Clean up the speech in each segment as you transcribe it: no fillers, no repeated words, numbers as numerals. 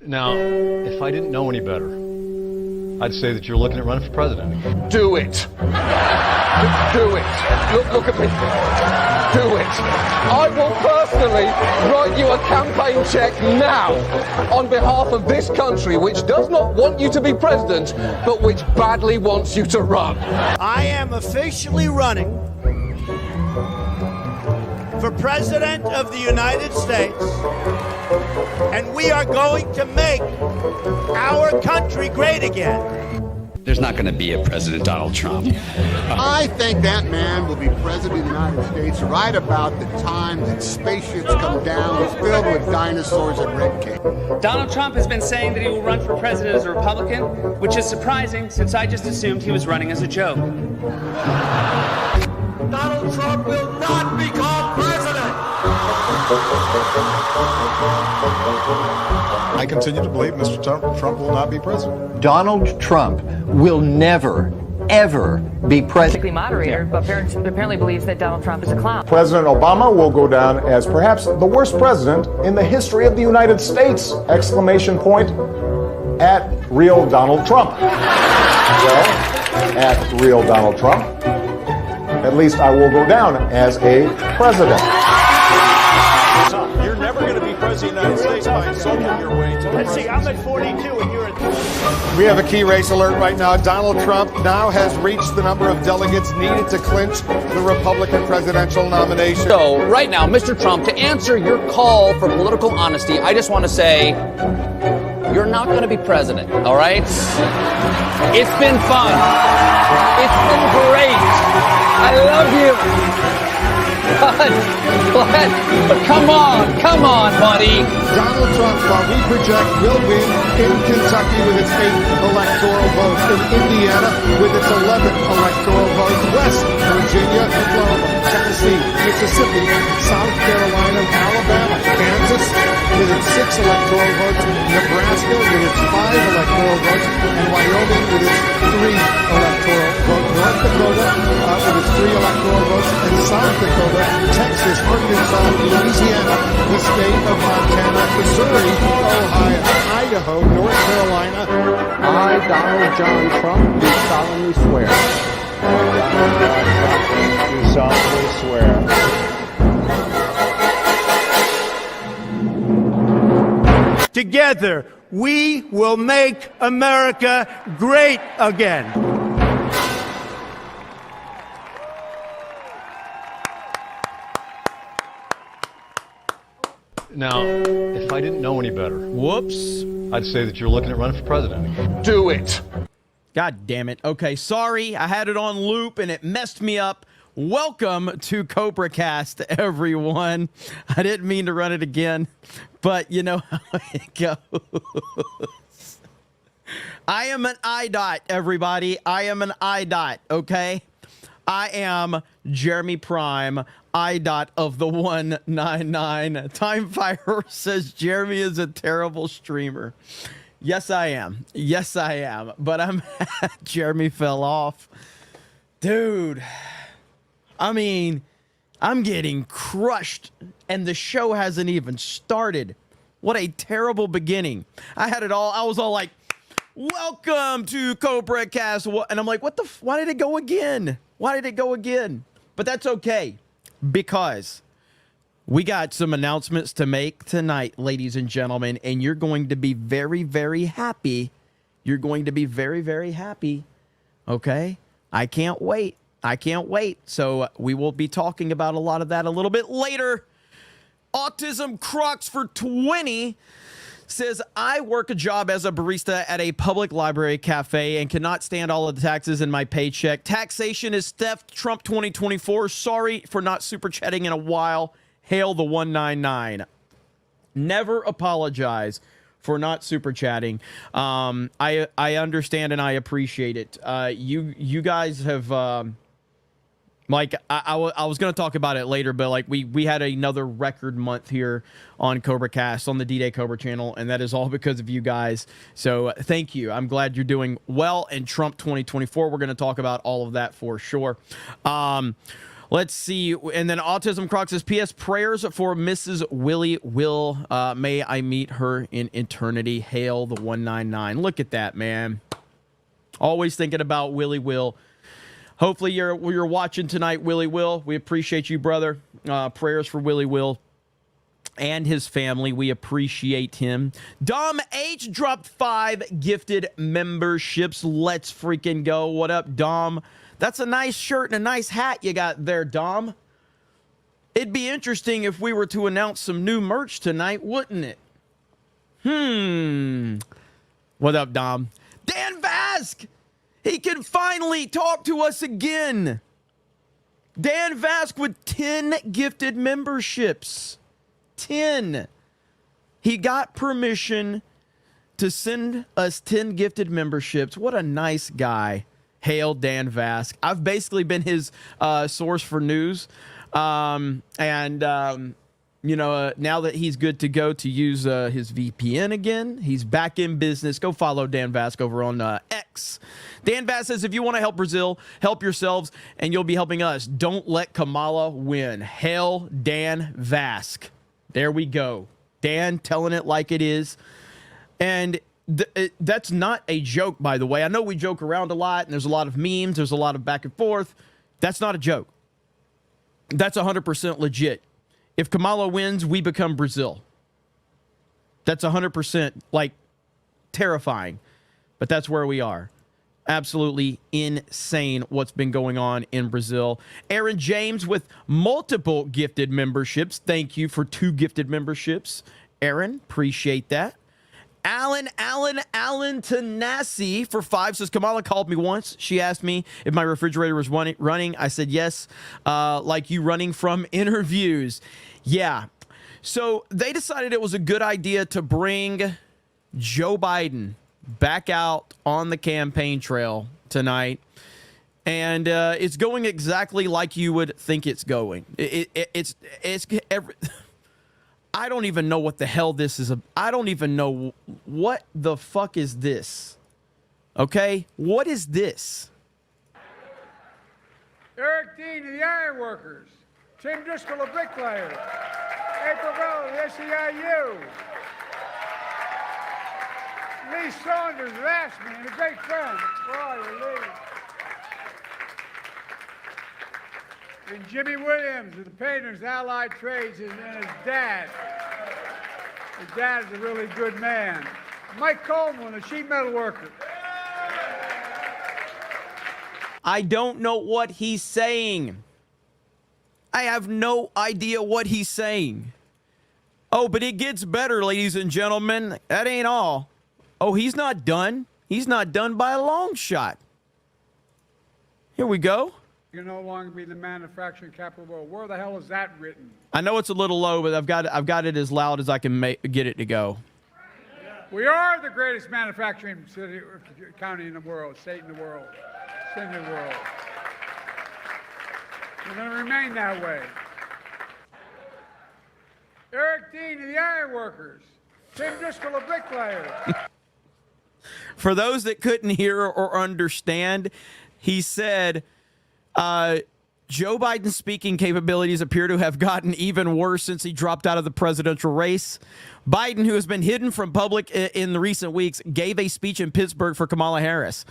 Now, if I didn't know any better, I'd say that you're looking at running for president. Do it. Do it. Look at me. Do it. I will personally write you a campaign check now on behalf of this country, which does not want you to be president, but which badly wants you to run. I am officially running for President of the United States, and we are going to make our country great again. There's not going to be a President Donald Trump. I think that man will be president of the United States right about the time that spaceships come down filled with dinosaurs and red cake. Donald Trump has been saying that he will run for president as a Republican, which is surprising since I just assumed he was running as a joke. Donald Trump will not become president! I continue to believe Mr. Trump will not be president. Donald Trump will never, ever be president. Moderator, but apparently believes that Donald Trump is a clown. President Obama will go down as perhaps the worst president in the history of the United States! Exclamation point at real Donald Trump. Well, at real Donald Trump, at least I will go down as a president. You're never going to be president of the United States by insulting your way to the Let's see, I'm at 42 and you're at 30. We have a key race alert right now. Donald Trump now has reached the number of delegates needed to clinch the Republican presidential nomination. So right now, Mr. Trump, to answer your call for political honesty, I just want to say you're not going to be president, all right? It's been fun. It's been great. I love you. But come on, buddy. Donald Trump, while we project, will win in Kentucky with its 8 electoral votes, in Indiana with its 11 electoral votes, West Virginia, Oklahoma, Tennessee, Mississippi, South Carolina, Alabama, Kansas with its 6 electoral votes, Nebraska with its 5 electoral votes, and Wyoming with its 3 electoral votes, North Dakota with its 3 electoral votes, and South Dakota, Texas, Arkansas, Louisiana, the state of Montana, Missouri, Ohio, Idaho, North Carolina. I, Donald John Trump, do solemnly swear. Do solemnly swear. Together, we will make America great again. Now, if I didn't know any better, Whoops. I'd say that you're looking at running for president. Do it. God damn it. Okay, sorry. I had it on loop and it messed me up. Welcome to CobraCast, everyone. I didn't mean to run it again, but you know how it goes. I am an IDOT, everybody. I am an IDOT, okay? I am Jeremy Prime, IDOT of the 199. Time Fire says Jeremy is a terrible streamer. Yes, I am. Yes, I am. But I'm Jeremy fell off. Dude, I mean, I'm getting crushed and the show hasn't even started. What a terrible beginning. I had it all. I was all like, welcome to CobraCast. And I'm like, what the? Why did it go again? Why did it go again? But that's okay, because we got some announcements to make tonight, ladies and gentlemen, and you're going to be very, very happy. You're going to be very, very happy. Okay? I can't wait. I can't wait. So we will be talking about a lot of that a little bit later. Autism Crocs for 20 says, I work a job as a barista at a public library cafe and cannot stand all of the taxes in my paycheck. Taxation is theft. Trump 2024. Sorry for not super chatting in a while. Hail the 199. Never apologize for not super chatting. I understand and I appreciate it. You guys have... Like, I was going to talk about it later, but like we had another record month here on CobraCast on the D-Day Cobra channel, and that is all because of you guys. So thank you. I'm glad you're doing well. And Trump 2024, we're going to talk about all of that for sure. Let's see. And then Autism Croc says, P.S. prayers for Mrs. Willie Will. May I meet her in eternity. Hail the 199. Look at that, man. Always thinking about Willie Will. Hopefully you're watching tonight, Willie Will. We appreciate you, brother. Prayers for Willie Will and his family. We appreciate him. Dom H dropped 5 gifted memberships. Let's freaking go. What up, Dom? That's a nice shirt and a nice hat you got there, Dom. It'd be interesting if we were to announce some new merch tonight, wouldn't it? What up, Dom? Dan Vask! He can finally talk to us again. Dan Vask with 10 gifted memberships. 10. He got permission to send us 10 gifted memberships. What a nice guy. Hail Dan Vask. I've basically been his source for news. You know, now that he's good to go to use his VPN again, he's back in business. Go follow Dan Vask over on X. Dan Vask says, if you want to help Brazil, help yourselves, and you'll be helping us. Don't let Kamala win. Hail Dan Vask. There we go. Dan telling it like it is. And that's not a joke, by the way. I know we joke around a lot, and there's a lot of memes. There's a lot of back and forth. That's not a joke. That's 100% legit. If Kamala wins, we become Brazil. That's 100% like terrifying, but that's where we are. Absolutely insane what's been going on in Brazil. Aaron James with multiple gifted memberships. Thank you for 2 gifted memberships. Aaron, appreciate that. Alan Tanasi for 5 says, Kamala called me once. She asked me if my refrigerator was running. I said yes, like you running from interviews. Yeah. So they decided it was a good idea to bring Joe Biden back out on the campaign trail tonight. And it's going exactly like you would think it's going. I don't even know what the hell this is. I don't even know what the fuck is this. Okay? What is this? Eric Dean of the Iron Workers. Tim Driscoll of Bricklayers. April Bell of the SEIU. Lee Saunders of Ashman and a great friend. Where are you, Lee? And Jimmy Williams of the Painters Allied Trades and his dad. His dad is a really good man. Mike Coleman, a sheet metal worker. I don't know what he's saying. I have no idea what he's saying. Oh, but it gets better, ladies and gentlemen. That ain't all. Oh, he's not done. He's not done by a long shot. Here we go. You can no longer be the manufacturing capital of the world. Where the hell is that written? I know it's a little low, but I've got it as loud as I can get it to go. We are the greatest manufacturing city, county in the world, state in the world, city in the world. We're going to remain that way. Eric Dean of the Iron Workers. Tim Driscoll of Bricklayers. For those that couldn't hear or understand, he said, Joe Biden's speaking capabilities appear to have gotten even worse since he dropped out of the presidential race. Biden, who has been hidden from public in the recent weeks, gave a speech in Pittsburgh for Kamala Harris.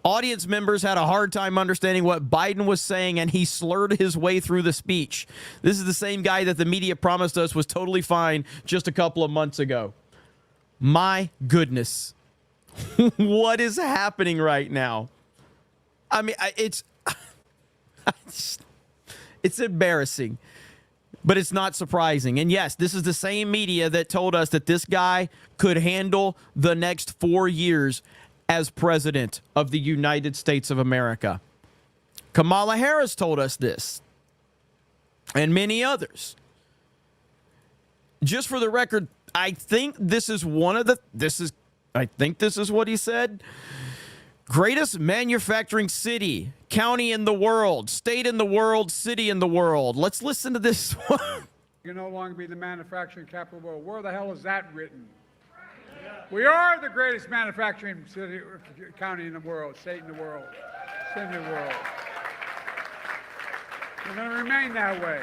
Audience members had a hard time understanding what Biden was saying, and he slurred his way through the speech. This is the same guy that the media promised us was totally fine just a couple of months ago. My goodness. What is happening right now? I mean, it's embarrassing, but it's not surprising. And yes, this is the same media that told us that this guy could handle the next 4 years as president of the United States of America. Kamala Harris told us this, and many others. Just for the record, I think this is what he said. Greatest manufacturing city, county in the world, state in the world, city in the world. Let's listen to this one. You can no longer be the manufacturing capital of the world. Where the hell is that written? We are the greatest manufacturing city, county in the world, state in the world, city in the world. They're going to remain that way.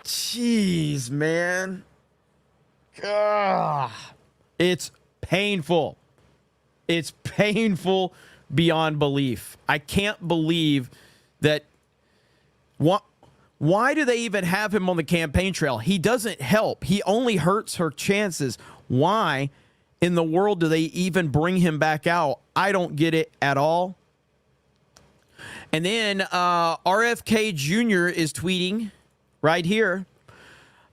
Jeez, man. Ugh. It's painful. It's painful beyond belief. I can't believe that. Why do they even have him on the campaign trail? He doesn't help. He only hurts her chances. Why in the world do they even bring him back out? I don't get it at all. And then RFK Jr. is tweeting right here.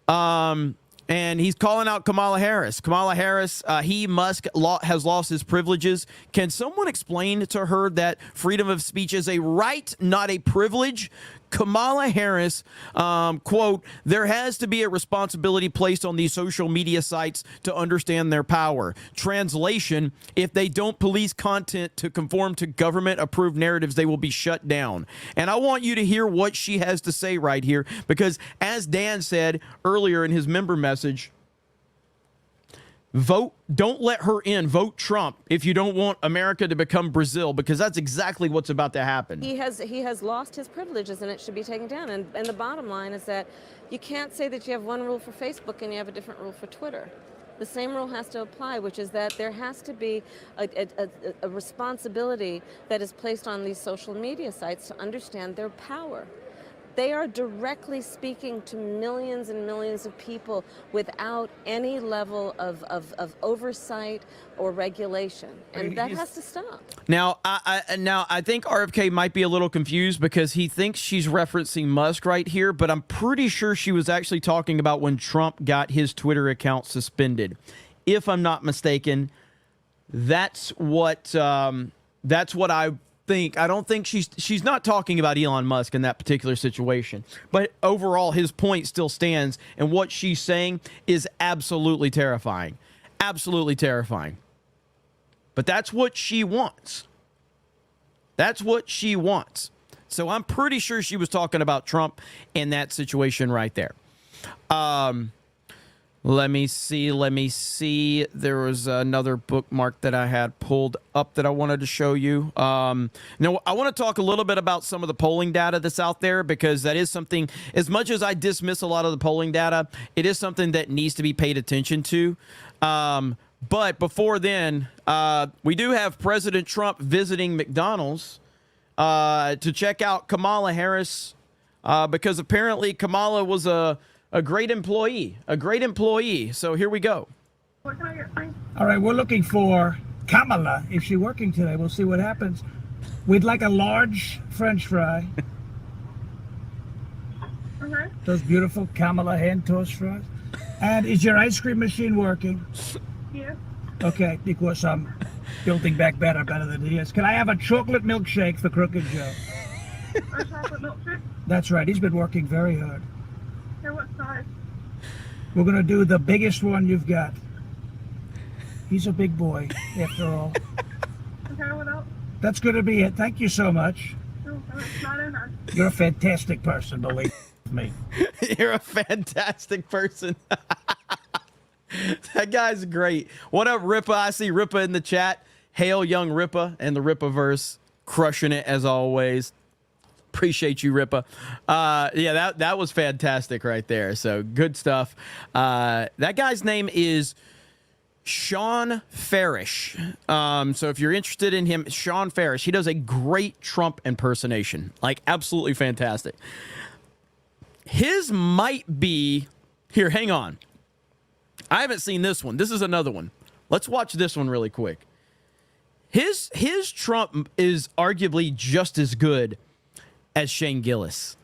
And he's calling out Kamala Harris. Kamala Harris, Musk has lost his privileges. Can someone explain to her that freedom of speech is a right, not a privilege? Kamala Harris, quote, there has to be a responsibility placed on these social media sites to understand their power. Translation, if they don't police content to conform to government-approved narratives, they will be shut down. And I want you to hear what she has to say right here, because as Dan said earlier in his member message, don't let her in. Vote Trump if you don't want America to become Brazil, because that's exactly what's about to happen. He has lost his privileges, and it should be taken down. And the bottom line is that you can't say that you have one rule for Facebook and you have a different rule for Twitter. The same rule has to apply, which is that there has to be a responsibility that is placed on these social media sites to understand their power. They are directly speaking to millions and millions of people without any level of oversight or regulation, and that has to stop. Now, I think RFK might be a little confused because he thinks she's referencing Musk right here, but I'm pretty sure she was actually talking about when Trump got his Twitter account suspended. If I'm not mistaken, that's what I think. I don't think she's not talking about Elon Musk in that particular situation, but overall his point still stands, and what she's saying is absolutely terrifying. Absolutely terrifying. But that's what she wants. That's what she wants. So I'm pretty sure she was talking about Trump in that situation right there. Let me see. There was another bookmark that I had pulled up that I wanted to show you. Now, I want to talk a little bit about some of the polling data that's out there, because that is something, as much as I dismiss a lot of the polling data, it is something that needs to be paid attention to. But before then, we do have President Trump visiting McDonald's to check out Kamala Harris, because apparently Kamala was a great employee. So here we go. What can I get, please? All right, we're looking for Kamala. Is she working today? We'll see what happens. We'd like a large French fry. Okay. Those beautiful Kamala hand toast fries. And is your ice cream machine working? Yeah. Okay, because I'm building back better than he is. Can I have a chocolate milkshake for Crooked Joe? A chocolate milkshake? That's right. He's been working very hard. Okay, what size? We're going to do the biggest one you've got. He's a big boy, after all. Okay, what else? That's going to be it. Thank you so much. You're a fantastic person, believe me. You're a fantastic person. That guy's great. What up, Ripa? I see Ripa in the chat. Hail young Ripa and the Ripaverse, crushing it as always. Appreciate you, Ripa. Yeah, that was fantastic right there. So good stuff. That guy's name is Sean Farish. So if you're interested in him, Sean Farish, he does a great Trump impersonation. Like, absolutely fantastic. His might be... Here, hang on. I haven't seen this one. This is another one. Let's watch this one really quick. His Trump is arguably just as good as Shane Gillis.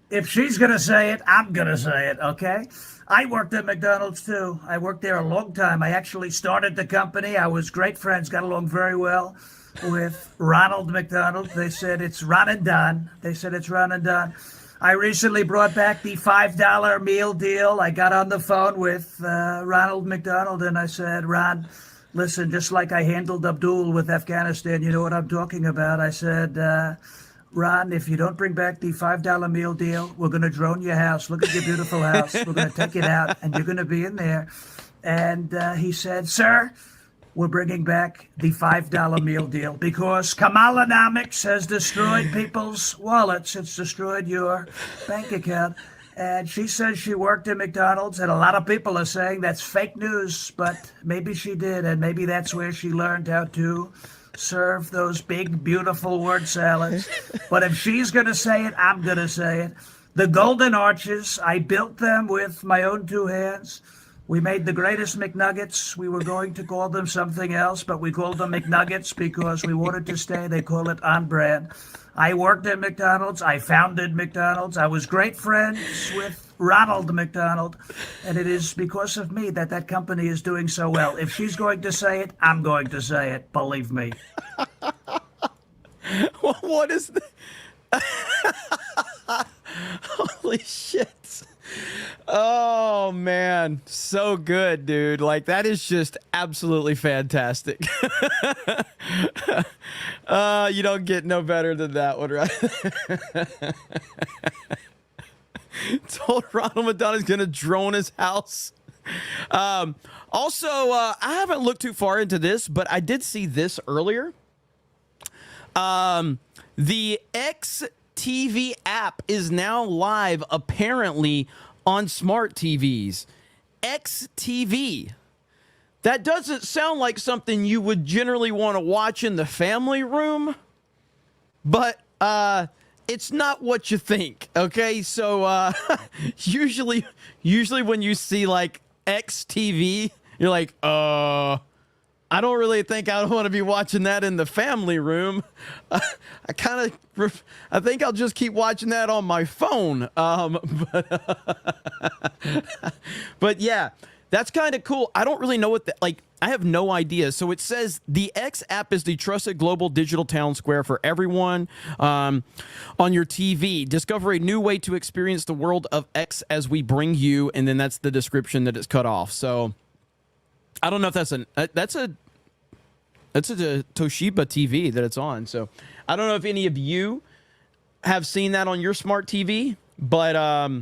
If she's going to say it, I'm going to say it, okay? I worked at McDonald's, too. I worked there a long time. I actually started the company. I was great friends, got along very well with Ronald McDonald. They said it's Ron and Don. I recently brought back the $5 meal deal. I got on the phone with Ronald McDonald, and I said, Ron, listen, just like I handled Abdul with Afghanistan, you know what I'm talking about. I said, Ron, if you don't bring back the $5 meal deal, we're going to drone your house. Look at your beautiful house. We're going to take it out, and you're going to be in there. And he said, sir, we're bringing back the $5 meal deal because Kamalanomics has destroyed people's wallets. It's destroyed your bank account. And she says she worked at McDonald's, and a lot of people are saying that's fake news, but maybe she did, and maybe that's where she learned how to serve those big, beautiful word salads. But if she's going to say it, I'm going to say it. The Golden Arches, I built them with my own 2 hands. We made the greatest McNuggets. We were going to call them something else, but we called them McNuggets because we wanted to stay. They call it on brand. I worked at McDonald's. I founded McDonald's. I was great friends with Ronald McDonald, and it is because of me that that company is doing so well. If she's going to say it, I'm going to say it. Believe me. What is the... Holy shit. Oh, man. So good, dude. Like, that is just absolutely fantastic. You don't get no better than that one, right? Told Ronald McDonald's going to drone his house. Also, I haven't looked too far into this, but I did see this earlier. The XTV app is now live, apparently, on smart TVs. XTV. That doesn't sound like something you would generally want to watch in the family room, but it's not what you think, okay? So usually when you see like XTV, you're like, I don't really think I want to be watching that in the family room. I think I'll just keep watching that on my phone. But yeah, that's kind of cool. I don't really know what I have no idea. So it says the X app is the trusted global digital town square for everyone on your TV. Discover a new way to experience the world of X as we bring you, and then that's the description that it's cut off. So I don't know if that's a Toshiba TV that it's on. So I don't know if any of you have seen that on your smart TV, but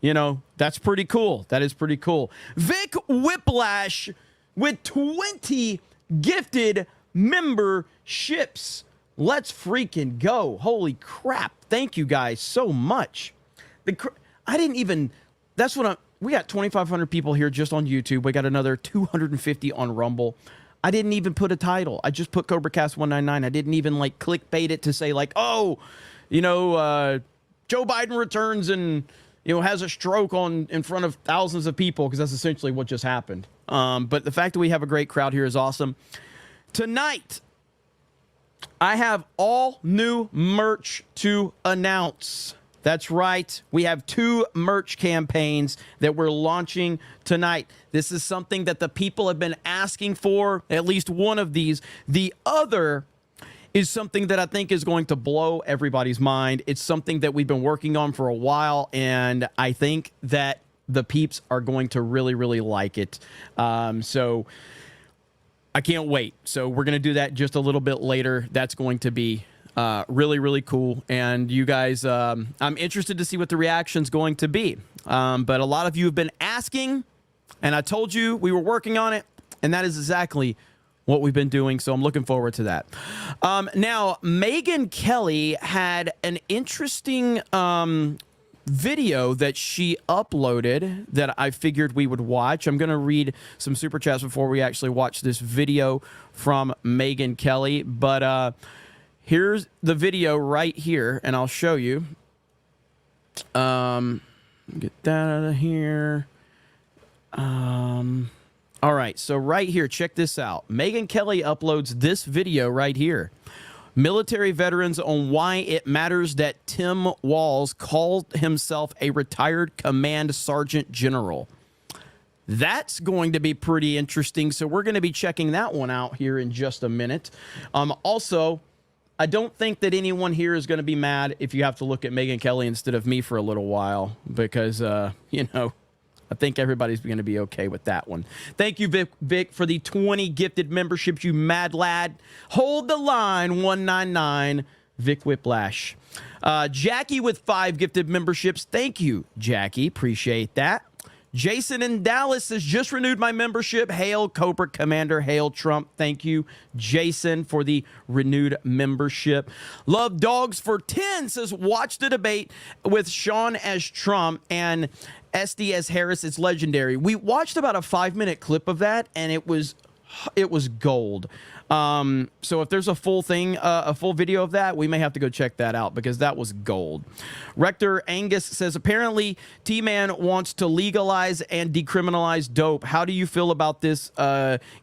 you know, that's pretty cool. That is pretty cool. Vic Whiplash with 20 gifted memberships. Let's freaking go. Holy crap. Thank you guys so much. We got 2,500 people here just on YouTube. We got another 250 on Rumble. I didn't even put a title. I just put CobraCast 199. I didn't even like clickbait it to say like, oh, you know, Joe Biden returns and, you know, has a stroke in front of thousands of people, because that's essentially what just happened. But the fact that we have a great crowd here is awesome. Tonight, I have all new merch to announce. That's right. We have 2 merch campaigns that we're launching tonight. This is something that the people have been asking for, at least one of these. The other is something that I think is going to blow everybody's mind. It's something that we've been working on for a while, and I think that the peeps are going to really, really like it. So I can't wait. So we're going to do that just a little bit later. That's going to be really, really cool. And you guys, I'm interested to see what the reaction's going to be. But a lot of you have been asking, and I told you we were working on it, and that is exactly what we've been doing, so I'm looking forward to that. Now, Megyn Kelly had an interesting video that she uploaded that I figured we would watch. I'm going to read some super chats before we actually watch this video from Megyn Kelly, but here's the video right here, and I'll show you. Get that out of here. All right, so right here, check this out. Megyn Kelly uploads this video right here. Military veterans on why it matters that Tim Walz called himself a retired command sergeant general. That's going to be pretty interesting, so we're going to be checking that one out here in just a minute. Also, I don't think that anyone here is going to be mad if you have to look at Megyn Kelly instead of me for a little while, because, you know, I think everybody's going to be okay with that one. Thank you, Vic, for the 20 gifted memberships, you mad lad. Hold the line, 199, Vic Whiplash. Jackie with 5 gifted memberships. Thank you, Jackie. Appreciate that. Jason in Dallas has just renewed my membership. Hail Cobra Commander. Hail Trump. Thank you, Jason, for the renewed membership. Love Dogs for 10 says, watch the debate with Sean as Trump and SD as Harris. It's legendary. We watched about a 5-minute clip of that, and it was gold. So if there's a full thing, a full video of that, we may have to go check that out because that was gold. Rector Angus says, apparently T-Man wants to legalize and decriminalize dope. How do you feel about this,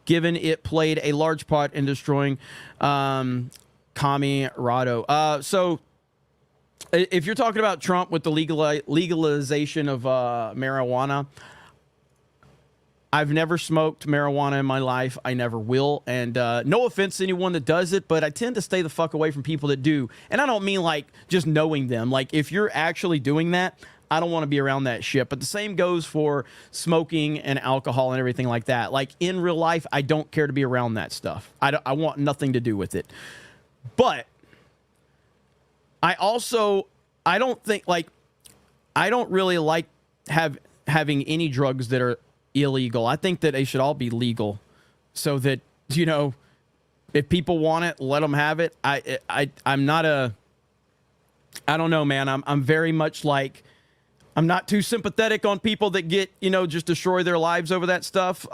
given it played a large part in destroying Camirado? So if you're talking about Trump with the legalization of marijuana, I've never smoked marijuana in my life. I never will. And no offense to anyone that does it, but I tend to stay the fuck away from people that do. And I don't mean like just knowing them. Like if you're actually doing that, I don't want to be around that shit. But the same goes for smoking and alcohol and everything like that. Like in real life, I don't care to be around that stuff. I want nothing to do with it. But I don't really like having any drugs that are illegal. I think that they should all be legal so that, you know, if people want it, let them have it. I'm not I don't know, man. I'm very much like, I'm not too sympathetic on people that get, you know, just destroy their lives over that stuff.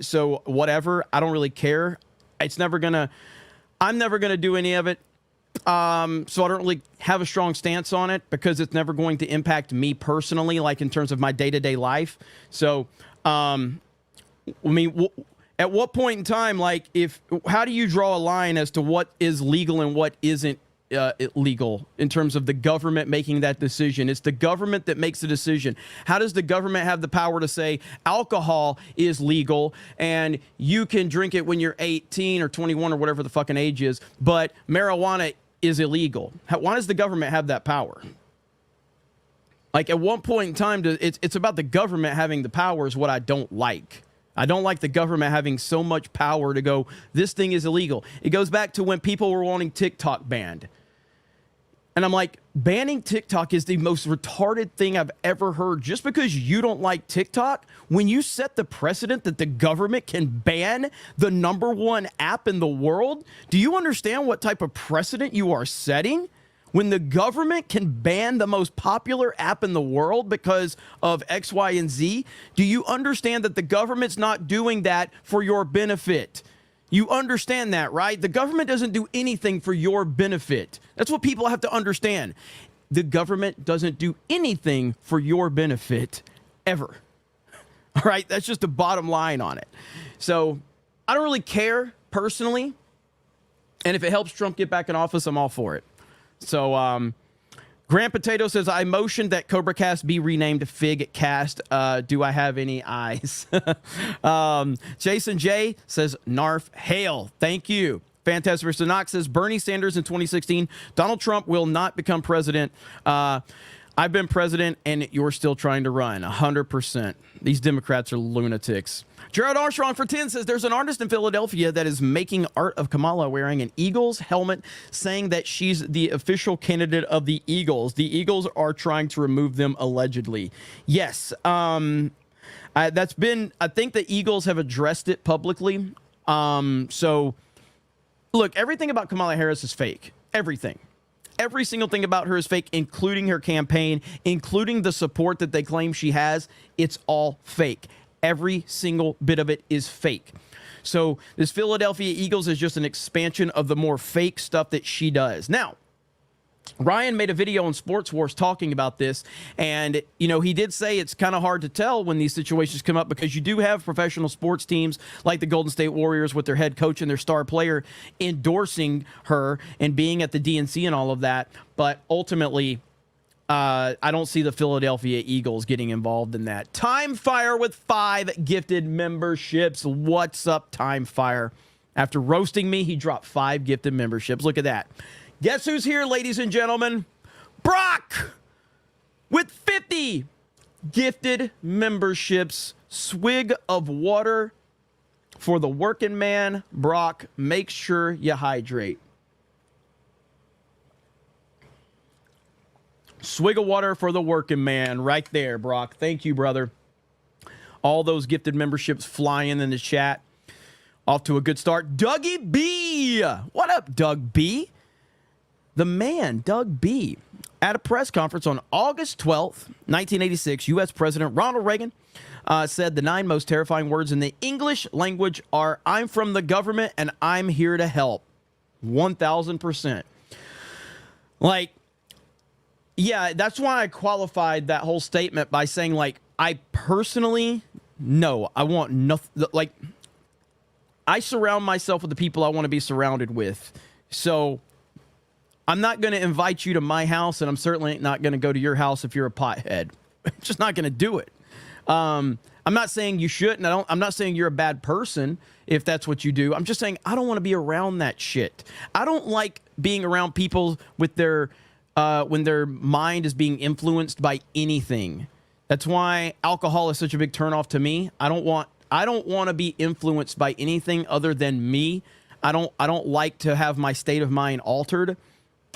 So whatever, I don't really care. I'm never going to do any of it. So I don't really have a strong stance on it because it's never going to impact me personally, like in terms of my day-to-day life. So, I mean, at what point in time, like, how do you draw a line as to what is legal and what isn't illegal in terms of the government making that decision? It's the government that makes the decision. How does the government have the power to say alcohol is legal and you can drink it when you're 18 or 21 or whatever the fucking age is, but marijuana is illegal? Why does the government have that power? Like, at one point in time, it's about the government having the power is what I don't like. I don't like the government having so much power to go, this thing is illegal. It goes back to when people were wanting TikTok banned. And I'm like, banning TikTok is the most retarded thing I've ever heard. Just because you don't like TikTok, when you set the precedent that the government can ban the #1 app in the world, do you understand what type of precedent you are setting? When the government can ban the most popular app in the world because of X, Y, and Z, do you understand that the government's not doing that for your benefit? You understand that, right? The government doesn't do anything for your benefit. That's what people have to understand. The government doesn't do anything for your benefit, ever. All right? That's just the bottom line on it. So I don't really care, personally. And if it helps Trump get back in office, I'm all for it. So, Grand Potato says, I motioned that CobraCast be renamed FigCast. Do I have any eyes? Jason J says, Narf, hail. Thank you. Fantastic Mr. Knox says, Bernie Sanders in 2016. Donald Trump will not become president. I've been president, and you're still trying to run. 100%. These Democrats are lunatics. Gerald Armstrong for 10 says, there's an artist in Philadelphia that is making art of Kamala wearing an Eagles helmet, saying that she's the official candidate of the Eagles. The Eagles are trying to remove them, allegedly. Yes. That's been, I think the Eagles have addressed it publicly. So, look, everything about Kamala Harris is fake. Everything. Every single thing about her is fake, including her campaign, including the support that they claim she has. It's all fake. Every single bit of it is fake. So this Philadelphia Eagles is just an expansion of the more fake stuff that she does. Now, Ryan made a video on Sports Wars talking about this, and, you know, he did say it's kind of hard to tell when these situations come up because you do have professional sports teams like the Golden State Warriors with their head coach and their star player endorsing her and being at the DNC and all of that, but ultimately, I don't see the Philadelphia Eagles getting involved in that. Time Fire with 5 gifted memberships. What's up, Time Fire? After roasting me, he dropped 5 gifted memberships. Look at that. Guess who's here, ladies and gentlemen? Brock with 50 gifted memberships. Swig of water for the working man. Brock, make sure you hydrate. Swig of water for the working man right there, Brock. Thank you, brother. All those gifted memberships flying in the chat. Off to a good start. Dougie B. What up, Doug B? The man, Doug B. At a press conference on August 12th, 1986, U.S. President Ronald Reagan said the 9 most terrifying words in the English language are, "I'm from the government and I'm here to help." 1,000%. Like, yeah, that's why I qualified that whole statement by saying, like, I personally, no, I want nothing. Like, I surround myself with the people I want to be surrounded with. So I'm not going to invite you to my house, and I'm certainly not going to go to your house if you're a pothead. I'm just not going to do it. I'm not saying you shouldn't. I'm not saying you're a bad person if that's what you do. I'm just saying I don't want to be around that shit. I don't like being around people with their when their mind is being influenced by anything. That's why alcohol is such a big turnoff to me. I don't want to be influenced by anything other than me. I don't like to have my state of mind altered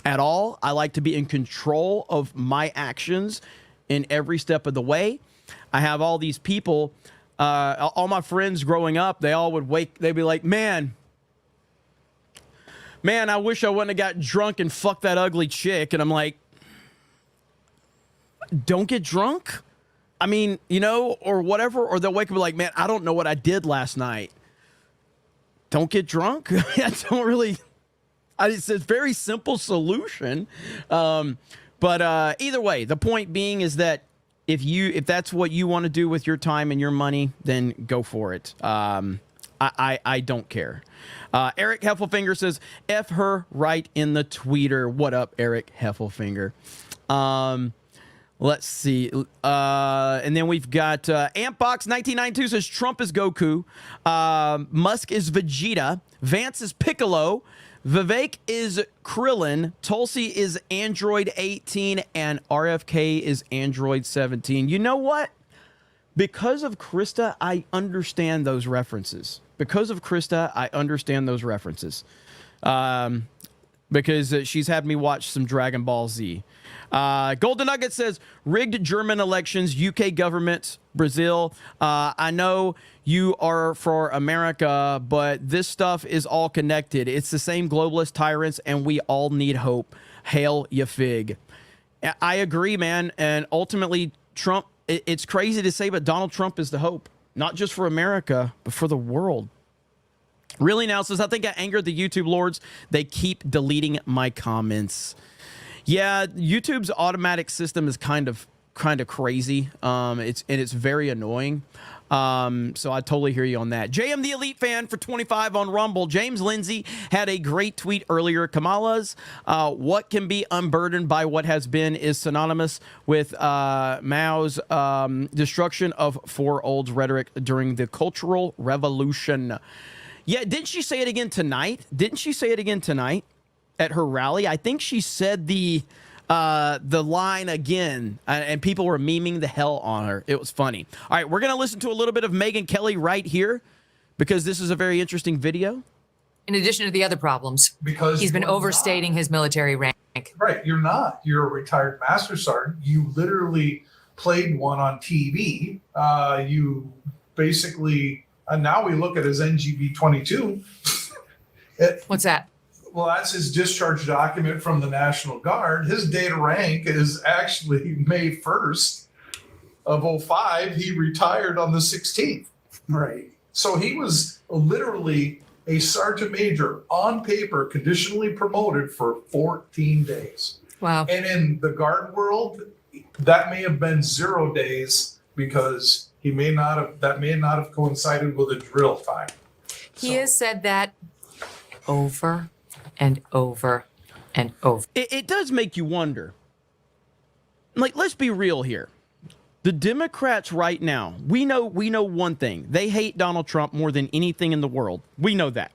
at all. I like to be in control of my actions in every step of the way. I have all these people, all my friends growing up, they all would they'd be like, man, I wish I wouldn't have got drunk and fucked that ugly chick. And I'm like, don't get drunk. I mean, you know, or whatever. Or they'll wake up and be like, man, I don't know what I did last night. Don't get drunk. I don't really. It's a very simple solution. But either way, the point being is that if that's what you want to do with your time and your money, then go for it. I don't care. Eric Heffelfinger says, F her right in the tweeter. What up, Eric Heffelfinger? Let's see. And then we've got Ampbox1992 says Trump is Goku. Musk is Vegeta. Vance is Piccolo. Vivek is Krillin. Tulsi is Android 18. And RFK is Android 17. You know what? Because of Krista, I understand those references. Because she's had me watch some Dragon Ball Z. Golden Nugget says, rigged German elections, UK government, Brazil. I know you are for America, but this stuff is all connected. It's the same globalist tyrants, and we all need hope. Hail ya fig. I agree, man. And ultimately, Trump, it's crazy to say, but Donald Trump is the hope. Not just for America, but for the world. Really now says, I think I angered the YouTube lords. They keep deleting my comments. Yeah, YouTube's automatic system is kind of crazy. It's very annoying. So I totally hear you on that. JM the Elite Fan for 25 on Rumble. James Lindsay had a great tweet earlier. Kamala's what can be unburdened by what has been is synonymous with Mao's destruction of four olds rhetoric during the Cultural Revolution. Yeah, didn't she say it again tonight? At her rally? I think she said the line again, and people were memeing the hell on her. It was funny. All right, we're going to listen to a little bit of Megyn Kelly right here because this is a very interesting video. In addition to the other problems, because he's been overstating his military rank. Right, you're not. You're a retired master sergeant. You literally played one on TV. You basically, and now we look at his NGB 22. What's that? Well, that's his discharge document from the National Guard. His date of rank is actually May 1st of 05. He retired on the 16th. Right. So he was literally a sergeant major on paper, conditionally promoted for 14 days. Wow. And in the Guard world, that may have been 0 days because that may not have coincided with a drill time. He has said that over and over and over. It does make you wonder. Like, let's be real here. The Democrats right now, we know one thing. They hate Donald Trump more than anything in the world. We know that.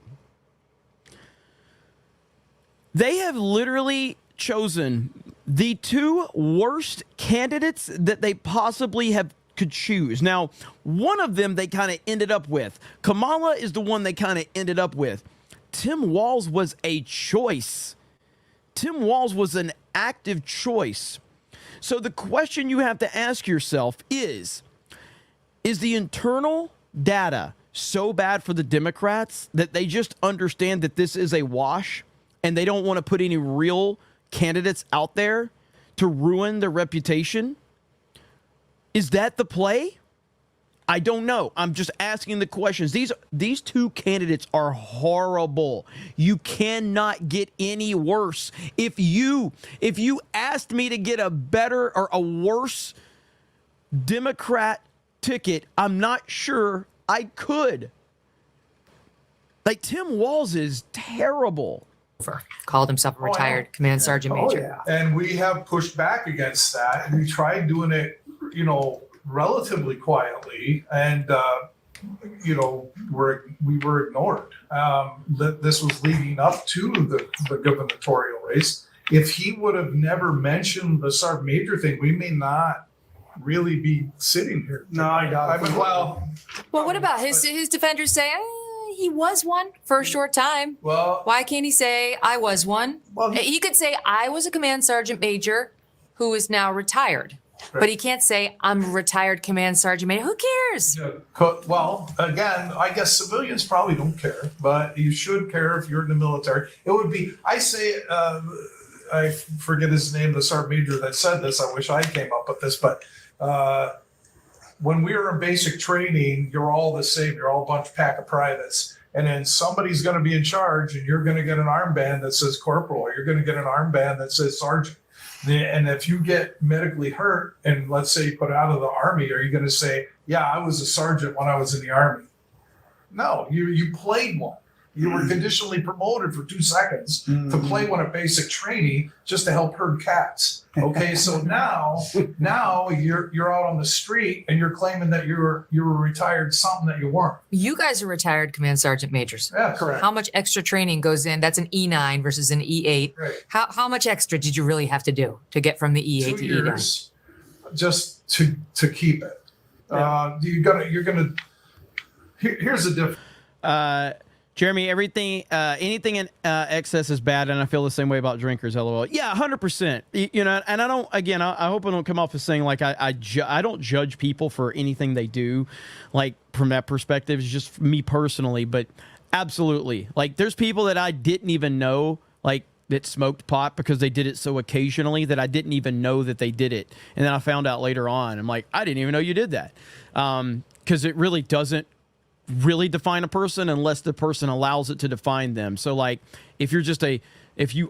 They have literally chosen the two worst candidates that they possibly could choose. Now, one of them they kind of ended up with. Kamala is the one they kind of ended up with. Tim Walz was a choice. Tim Walz was an active choice. So the question you have to ask yourself is, Is the internal data so bad for the Democrats that they just understand that this is a wash and they don't want to put any real candidates out there to ruin their reputation? Is that the play? I don't know. I'm just asking the questions. These two candidates are horrible. You cannot get any worse. If you asked me to get a better or a worse Democrat ticket, I'm not sure I could. Like, Tim Walz is terrible. Called himself a retired command sergeant major. And we have pushed back against that. And we tried doing it, relatively quietly, and we were ignored. This was leading up to the gubernatorial race. If he would have never mentioned the sergeant major thing, we may not really be sitting here. No, Well, what about his defenders say he was one for a short time? Well, why can't he say I was one? Well, he could say I was a command sergeant major who is now retired. But he can't say I'm a retired command sergeant major. Who cares? Well, again, I guess civilians probably don't care, but you should care if you're in the military. It would be, I forget his name, the sergeant major that said this. I wish I came up with this, but when we were in basic training, you're all the same. You're all a bunch of pack of privates. And then somebody's going to be in charge, and you're going to get an armband that says corporal, or you're going to get an armband that says sergeant. And if you get medically hurt and let's say put out of the Army, are you going to say, yeah, I was a sergeant when I was in the Army? No, you played one. You were conditionally promoted for 2 seconds to play one at basic training just to help herd cats. Okay, so now you're out on the street and you're claiming that you were retired something that you weren't. You guys are retired command sergeant majors. Yeah, correct. How much extra training goes in? That's an E9 versus an E8. Right. How much extra did you really have to do to get from the E8 to years, E9? Just to keep it. Yeah. Here's the difference. Jeremy, anything in excess is bad, and I feel the same way about drinkers. LOL. Yeah, 100%. And I don't. Again, I hope I don't come off as saying like I don't judge people for anything they do, like from that perspective. It's just me personally, but absolutely, like there's people that I didn't even know like that smoked pot because they did it so occasionally that I didn't even know that they did it, and then I found out later on. I'm like, I didn't even know you did that, because it really doesn't really define a person unless the person allows it to define them. So like if you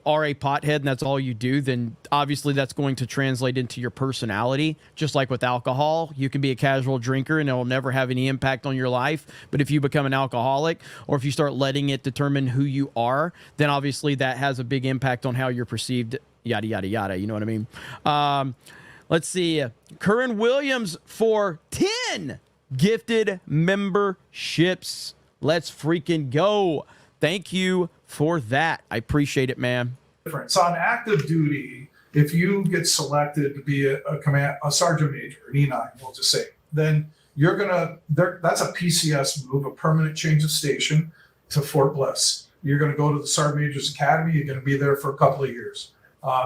are a pothead and that's all you do, then obviously that's going to translate into your personality. Just like with alcohol, you can be a casual drinker and it will never have any impact on your life. But if you become an alcoholic, or if you start letting it determine who you are, then obviously that has a big impact on how you're perceived, yada, yada, yada. You know what I mean? Let's see. Curran Williams for 10 gifted memberships. Let's freaking go. Thank you for that. I appreciate it, man. So on active duty, if you get selected to be a sergeant major, an E9, we'll just say, then you're that's a PCS move, a permanent change of station to Fort Bliss. You're going to go to the Sergeant Major's Academy. You're going to be there for a couple of years.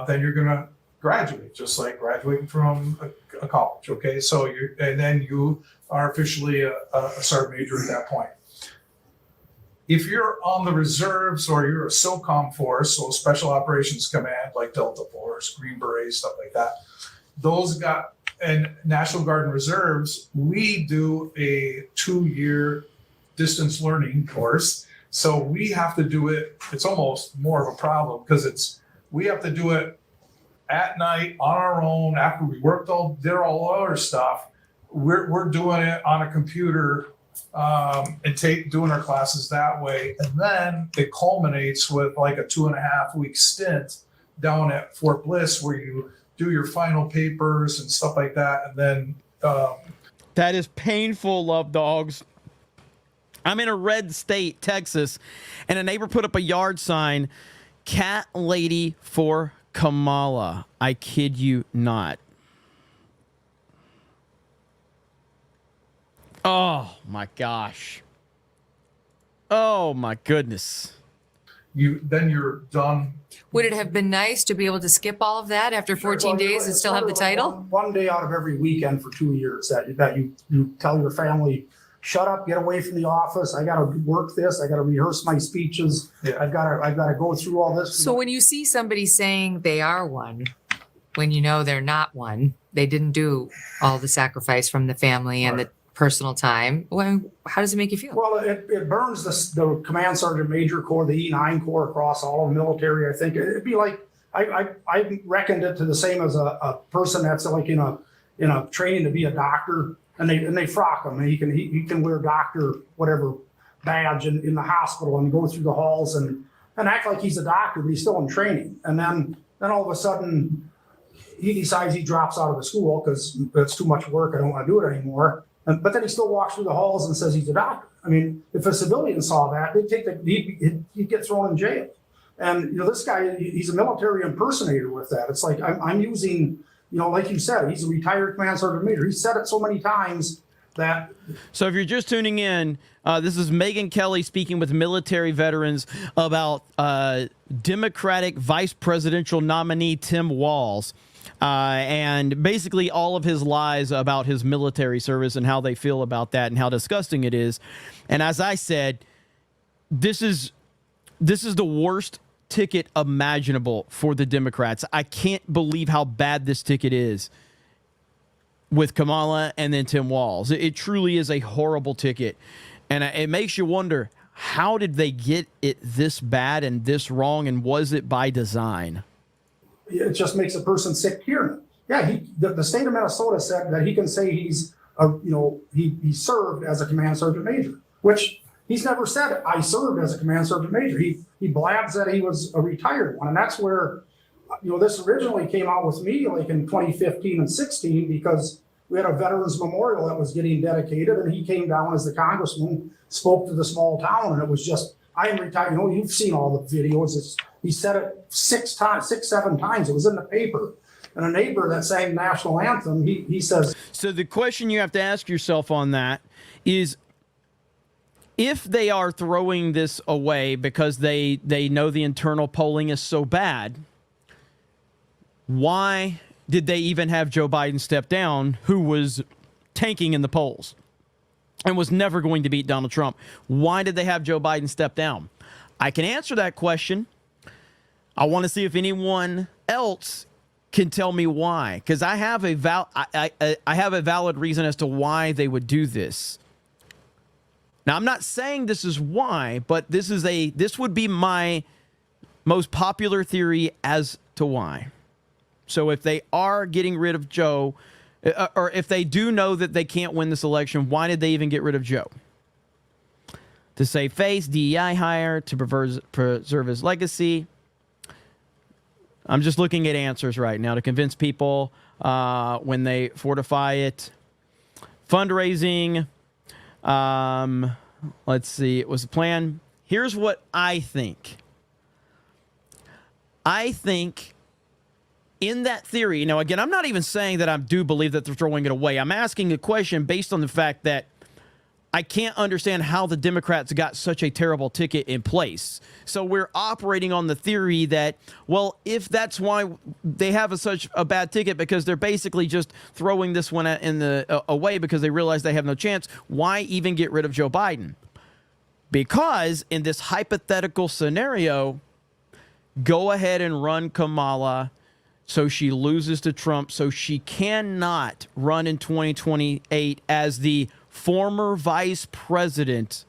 Then you're going to graduate, just like graduating from a college. Okay, so then you are officially a sergeant major at that point. If you're on the reserves or you're a SOCOM force, so Special Operations Command, like Delta Force, Green Berets, stuff like that, and National Guard and Reserves, we do a 2-year distance learning course. So we have to do it. It's almost more of a problem because we have to do it at night on our own after we did all other stuff. We're doing it on a computer and doing our classes that way. And then it culminates with like a 2.5-week stint down at Fort Bliss where you do your final papers and stuff like that. And then that is painful, love dogs. I'm in a red state, Texas, and a neighbor put up a yard sign, "Cat Lady for Kamala." I kid you not. Oh my gosh. Oh my goodness. then you're done. Would it have been nice to be able to skip all of that after 14 days and still have the title? One day out of every weekend for 2 years that you tell your family, shut up, get away from the office. I got to work this. I got to rehearse my speeches. Yeah. I've got to go through all this. So when you see somebody saying they are one, when you know they're not one, they didn't do all the sacrifice from the family and the personal time. Well, how does it make you feel? Well, it burns the Command Sergeant Major Corps, the E9 Corps across all of the military. I think it'd be like I reckoned it to the same as a person that's like in a training to be a doctor, and they frock him. And he can wear doctor whatever badge in the hospital and go through the halls and act like he's a doctor, but he's still in training. And then all of a sudden he decides he drops out of the school because it's too much work. I don't want to do it anymore. But then he still walks through the halls and says he's a doctor. I mean, if a civilian saw that, he'd get thrown in jail. And this guy, he's a military impersonator with that. It's like I'm using, like you said, he's a retired Command Sergeant Major. He said it so many times that. So if you're just tuning in, this is Megyn Kelly speaking with military veterans about Democratic vice presidential nominee Tim Walz. And basically all of his lies about his military service and how they feel about that and how disgusting it is. And as I said, this is the worst ticket imaginable for the Democrats. I can't believe how bad this ticket is with Kamala and then Tim Walz. It truly is a horrible ticket. And it makes you wonder, how did they get it this bad and this wrong? And was it by design? It just makes a person sick hearing it. Yeah, the state of Minnesota said that he can say he served as a Command Sergeant Major, which he's never said, I served as a Command Sergeant Major. He blabs that he was a retired one. And that's where, this originally came out with me like in 2015 and 16, because we had a veterans memorial that was getting dedicated, and he came down as the congressman, spoke to the small town, and it was just, I am retired. You've seen all the videos. He said it 7 times. It was in the paper. And a neighbor that sang the national anthem, he says. So the question you have to ask yourself on that is, if they are throwing this away because they know the internal polling is so bad, why did they even have Joe Biden step down, who was tanking in the polls and was never going to beat Donald Trump? Why did they have Joe Biden step down? I can answer that question. I want to see if anyone else can tell me why, because I have a valid reason as to why they would do this. Now, I'm not saying this is why, but this would be my most popular theory as to why. So if they are getting rid of Joe, or if they do know that they can't win this election, why did they even get rid of Joe? To save face, DEI hire, to preserve his legacy. I'm just looking at answers right now to convince people when they fortify it. Fundraising. Let's see. It was a plan. Here's what I think. I think in that theory, now again, I'm not even saying that I do believe that they're throwing it away. I'm asking a question based on the fact that I can't understand how the Democrats got such a terrible ticket in place. So we're operating on the theory that, well, if that's why they have such a bad ticket, because they're basically just throwing this one away because they realize they have no chance, why even get rid of Joe Biden? Because in this hypothetical scenario, go ahead and run Kamala so she loses to Trump, so she cannot run in 2028 as the former vice president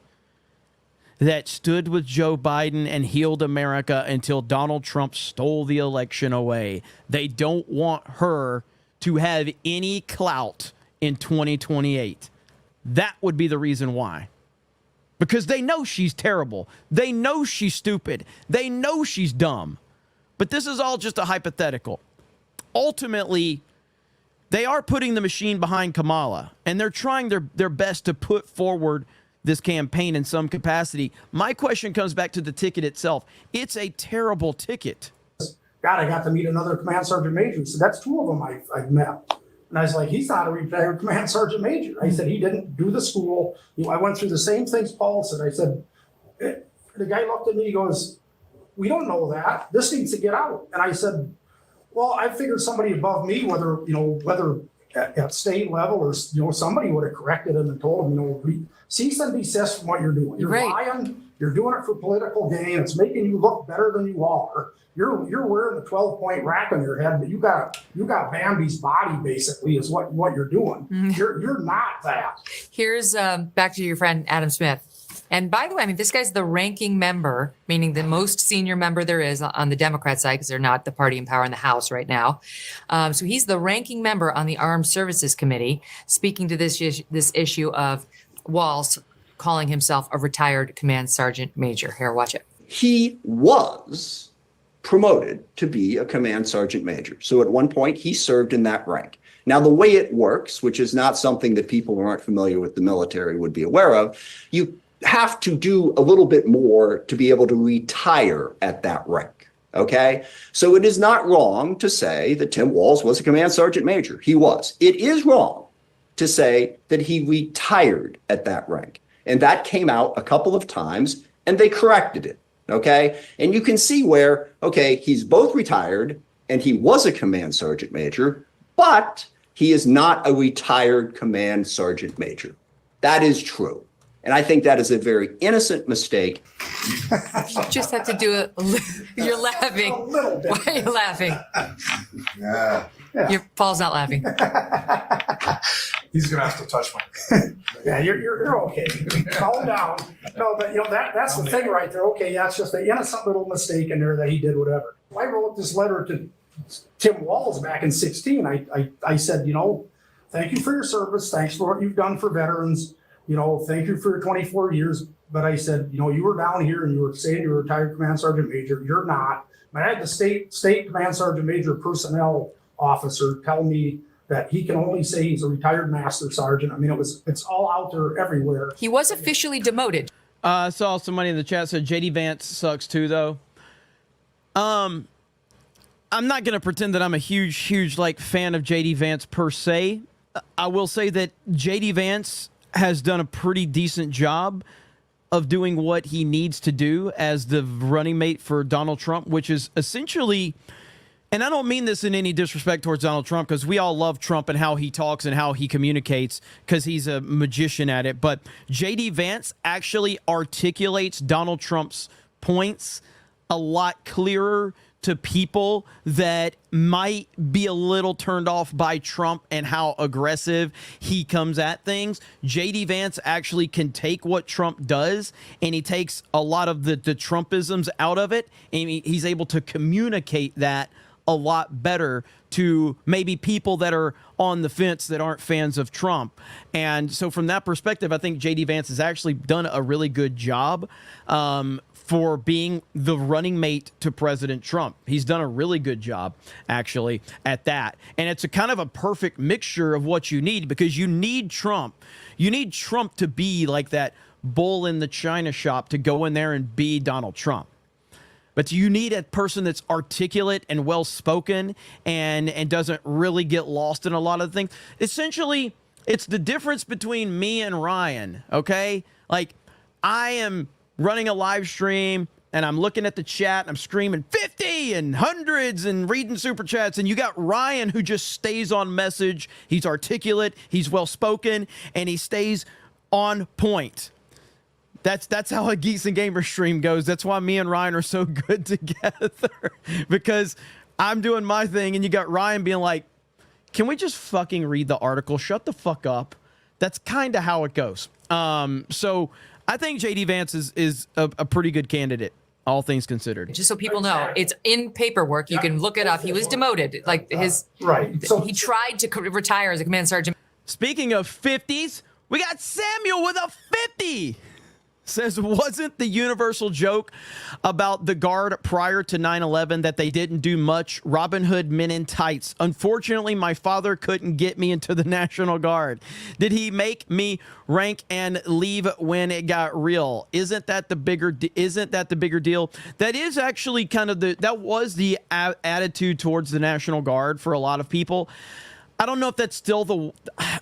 that stood with Joe Biden and healed America until Donald Trump stole the election away. They don't want her to have any clout in 2028. That would be the reason why. Because they know she's terrible. They know she's stupid. They know she's dumb. But this is all just a hypothetical. Ultimately, they are putting the machine behind Kamala, and they're trying their best to put forward this campaign in some capacity. My question comes back to the ticket itself. It's a terrible ticket. God, I got to meet another Command Sergeant Major. So that's 2 of them I've met. And I was like, he's not a retired Command Sergeant Major. I said, he didn't do the school. I went through the same things Paul said. I said, the guy looked at me, he goes, we don't know that. This needs to get out. And I said, well, I figured somebody above me, whether at state level or, somebody would have corrected him and told him, cease and desist from what you're doing. You're lying. You're doing it for political gain. It's making you look better than you are. You're wearing a 12-point rack on your head, but you got Bambi's body, basically, is what you're doing. You're not that. Here's back to your friend Adam Smith. And by the way, I mean, this guy's the ranking member, meaning the most senior member there is on the Democrat side, because they're not the party in power in the House right now. So he's the ranking member on the Armed Services Committee, speaking to this issue of Walz calling himself a retired command sergeant major. Here, watch it. He was promoted to be a command sergeant major. So at one point, he served in that rank. Now, the way it works, which is not something that people who aren't familiar with the military would be aware of, you have to do a little bit more to be able to retire at that rank. Okay? So it is not wrong to say that Tim Walz was a command sergeant major. He was. It is wrong to say that he retired at that rank. And that came out a couple of times, and they corrected it. Okay? And you can see where, okay, he's both retired and he was a command sergeant major, but he is not a retired command sergeant major. That is true. And I think that is a very innocent mistake. You just have to do it. You're laughing. Why are you laughing? Yeah. Paul's not laughing. He's going to have to touch my. Yeah, you're okay. Calm down. No, but that's the thing right there. Okay, yeah, it's just an innocent little mistake in there that he did whatever. I wrote this letter to Tim Walz back in 2016. I said, thank you for your service. Thanks for what you've done for veterans. Thank you for your 24 years. But I said, you were down here and you were saying you were a retired command sergeant major. You're not. But I had the state command sergeant major personnel officer tell me that he can only say he's a retired master sergeant. I mean, it's all out there everywhere. He was officially demoted. I saw somebody in the chat said JD Vance sucks too, though. I'm not going to pretend that I'm a huge fan of JD Vance per se. I will say that JD Vance has done a pretty decent job of doing what he needs to do as the running mate for Donald Trump, which is essentially, and I don't mean this in any disrespect towards Donald Trump, because we all love Trump and how he talks and how he communicates, because he's a magician at it. But JD Vance actually articulates Donald Trump's points a lot clearer to people that might be a little turned off by Trump and how aggressive he comes at things. JD Vance actually can take what Trump does, and he takes a lot of the Trumpisms out of it, and he's able to communicate that a lot better to maybe people that are on the fence that aren't fans of Trump. And so from that perspective, I think JD Vance has actually done a really good job for being the running mate to President Trump. He's done a really good job, actually, at that. And it's a kind of a perfect mixture of what you need, because you need Trump. You need Trump to be like that bull in the china shop to go in there and be Donald Trump. But you need a person that's articulate and well-spoken and doesn't really get lost in a lot of things. Essentially, it's the difference between me and Ryan, okay? Like, I am running a live stream, and I'm looking at the chat, and I'm screaming 50 and hundreds and reading super chats, and you got Ryan who just stays on message. He's articulate, he's well-spoken, and he stays on point. That's how a Geeks and Gamers stream goes. That's why me and Ryan are so good together, because I'm doing my thing, and you got Ryan being like, can we just fucking read the article? Shut the fuck up. That's kind of how it goes. So I think JD Vance is a pretty good candidate, all things considered. Just so people know, it's in paperwork. You can look it up. He was demoted. Right. So he tried to retire as a command sergeant. Speaking of 50s, we got Samuel with a 50. Says, wasn't the universal joke about the Guard prior to 9/11 that they didn't do much? Robin Hood men in tights. Unfortunately, my father couldn't get me into the National Guard. Did he make me rank and leave when it got real? Isn't that the bigger deal? That is actually kind of that was the attitude towards the National Guard for a lot of people. I don't know if that's still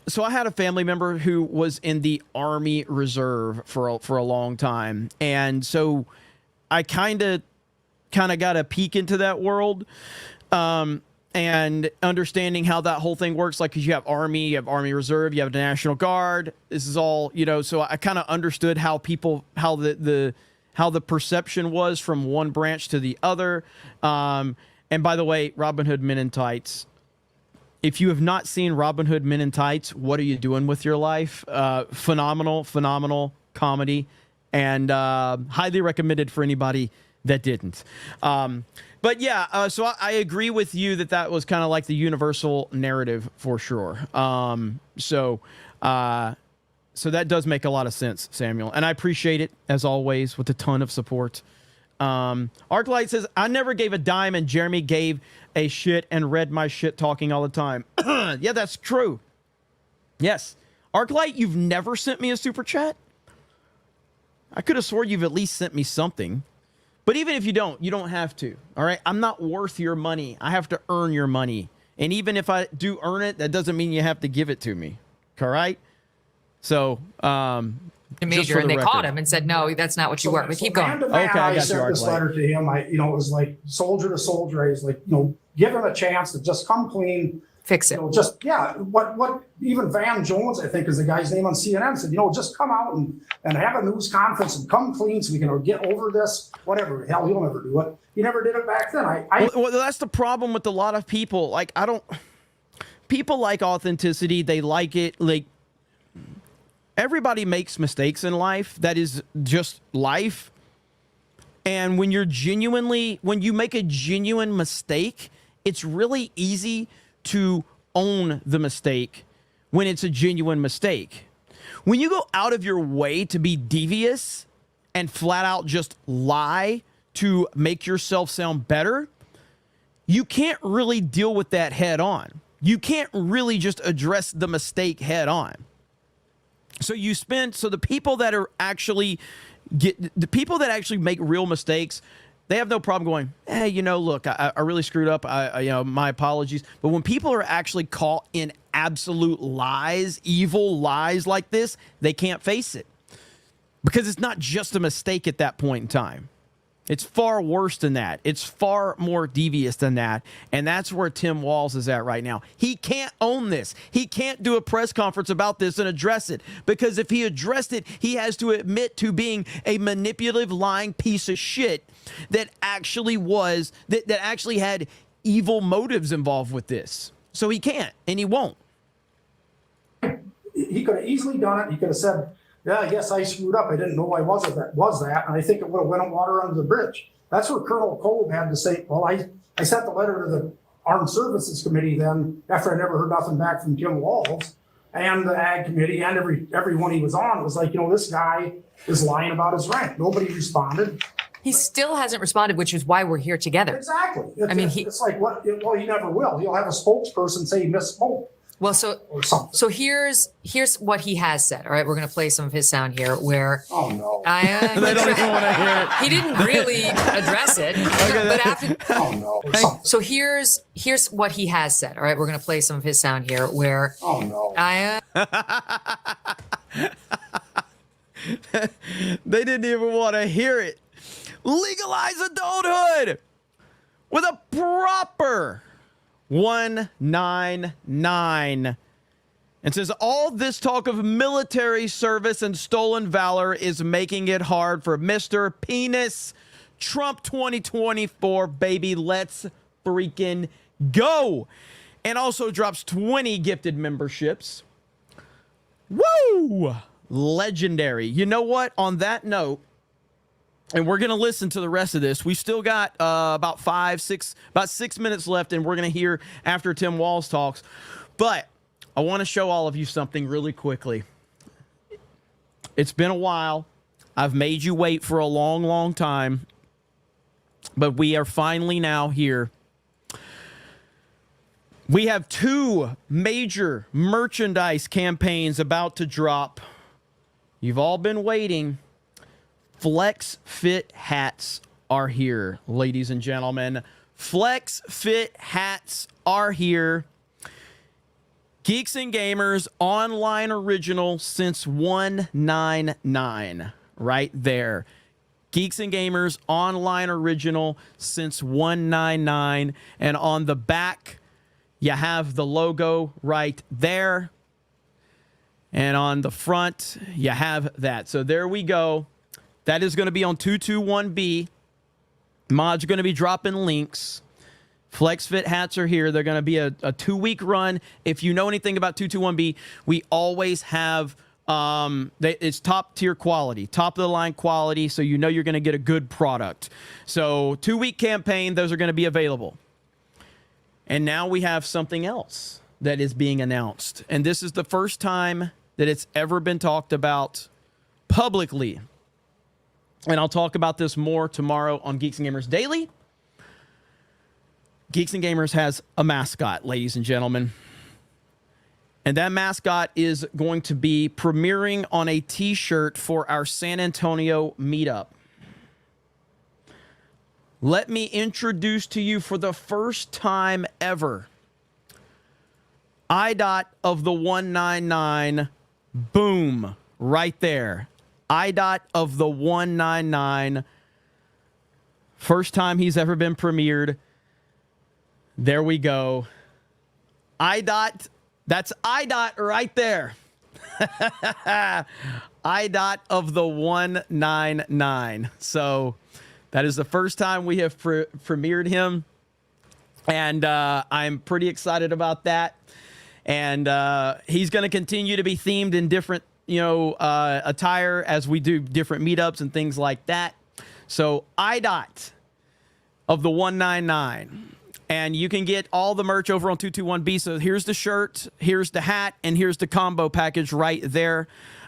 so I had a family member who was in the Army Reserve for a long time. And so I kind of kind of got a peek into that world. And understanding how that whole thing works, like, 'cause you have Army, you have Army Reserve, you have the National Guard. This is all, so I kind of understood how the perception was from one branch to the other. And by the way, Robin Hood Men in Tights. If you have not seen Robin Hood Men in Tights, what are you doing with your life? Phenomenal comedy, and highly recommended for anybody that didn't. But yeah, so I agree with you that was kind of like the universal narrative for sure. So that does make a lot of sense, Samuel, and I appreciate it as always with a ton of support. Arclight says, I never gave a dime and Jeremy gave a shit and read my shit talking all the time. Yeah, that's true. Yes. Arclight, you've never sent me a super chat? I could have swore you've at least sent me something. But even if you don't have to. All right. I'm not worth your money. I have to earn your money. And even if I do earn it, that doesn't mean you have to give it to me. All right. So, Major, and they caught him and said, no, that's not what you were. But keep going. Okay, I sent this letter to him. It was like soldier to soldier. I was like, give him a chance to just come clean. Fix it. What even Van Jones, I think is the guy's name on CNN, said, just come out and have a news conference and come clean so we can get over this. Whatever. Hell, he'll never do it. He never did it back then. Well, that's the problem with a lot of people. Like, people like authenticity. They like it. Like, everybody makes mistakes in life. That is just life. And when you make a genuine mistake, it's really easy to own the mistake when it's a genuine mistake. When you go out of your way to be devious and flat out just lie to make yourself sound better, you can't really deal with that head on. You can't really just address the mistake head on. So the people that actually make real mistakes, they have no problem going, hey, look, I really screwed up. My apologies. But when people are actually caught in absolute lies, evil lies like this, they can't face it. Because it's not just a mistake at that point in time. It's far worse than that. It's far more devious than that. And that's where Tim Walz is at right now. He can't own this. He can't do a press conference about this and address it. Because if he addressed it, he has to admit to being a manipulative, lying piece of shit that actually had evil motives involved with this. So he can't, and he won't. He could have easily done it. He could have said, yeah, I guess I screwed up. I didn't know I was that. And I think it would have went water under the bridge. That's what Colonel Kolb had to say. Well, I sent the letter to the Armed Services Committee then after I never heard nothing back from Tim Walz and the Ag Committee and everyone he was on. It was like, this guy is lying about his rank. Nobody responded. He still hasn't responded, which is why we're here together. Exactly. It's like, what? Well, he never will. He'll have a spokesperson say he misspoke. Well, so here's what he has said. All right, we're going to play some of his sound here. Where they don't even want to hear it. He didn't really address it, but after. So here's what he has said. All right, we're going to play some of his sound here. Where they didn't even want to hear it. Legalize adulthood with a proper 199 and says all this talk of military service and stolen valor is making it hard for Mr. Penis Trump 2024, baby. Let's freaking go. And also drops 20 gifted memberships. Woo! Legendary. You know what? On that note, and we're going to listen to the rest of this. We still got about 6 minutes left, and we're going to hear after Tim Walz talks. But I want to show all of you something really quickly. It's been a while. I've made you wait for a long, long time. But we are finally now here. We have 2 major merchandise campaigns about to drop. You've all been waiting. Flex Fit hats are here, ladies and gentlemen. Flex Fit hats are here. Geeks and Gamers online original since 199 right there. Geeks and Gamers online original since 199. And on the back, you have the logo right there. And on the front, you have that. So there we go. That is going to be on 221B. Mod's going to be dropping links. FlexFit hats are here. They're going to be a 2-week run. If you know anything about 221B, we always have it's top tier quality, top of the line quality, so you know you're going to get a good product. So 2-week campaign, those are going to be available. And now we have something else that is being announced. And this is the first time that it's ever been talked about publicly. And I'll talk about this more tomorrow on Geeks and Gamers Daily. Geeks and Gamers has a mascot, ladies and gentlemen. And that mascot is going to be premiering on a t-shirt for our San Antonio meetup. Let me introduce to you for the first time ever, IDOT of the 199, boom, right there. IDOT of the 199, first time he's ever been premiered. There we go. IDOT, that's IDOT right there. IDOT of the 199. So that is the first time we have premiered him. And I'm pretty excited about that. And he's going to continue to be themed in different, attire as we do different meetups and things like that. So IDOT of the 199. And you can get all the merch over on 221B. So here's the shirt, here's the hat, and here's the combo package right there.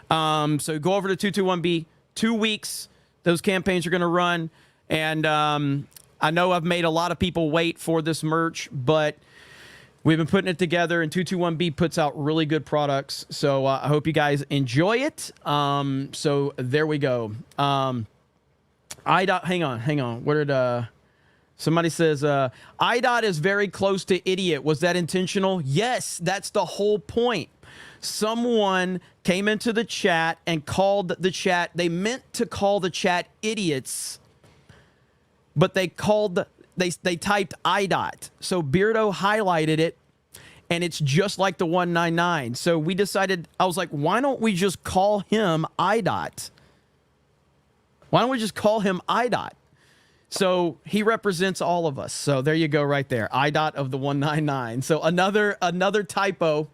So go over to 221B. 2 weeks, those campaigns are going to run. And I know I've made a lot of people wait for this merch, but we've been putting it together, and 221B puts out really good products. So I hope you guys enjoy it. So there we go. IDOT, hang on. Where did... Somebody says, IDOT is very close to idiot. Was that intentional? Yes, that's the whole point. Someone came into the chat and called the chat. They meant to call the chat idiots, but they typed IDOT. So Beardo highlighted it, and it's just like the 199. So we decided, I was like, why don't we just call him IDOT? Why don't we just call him IDOT? So he represents all of us. So there you go right there. IDOT of the 199. So another typo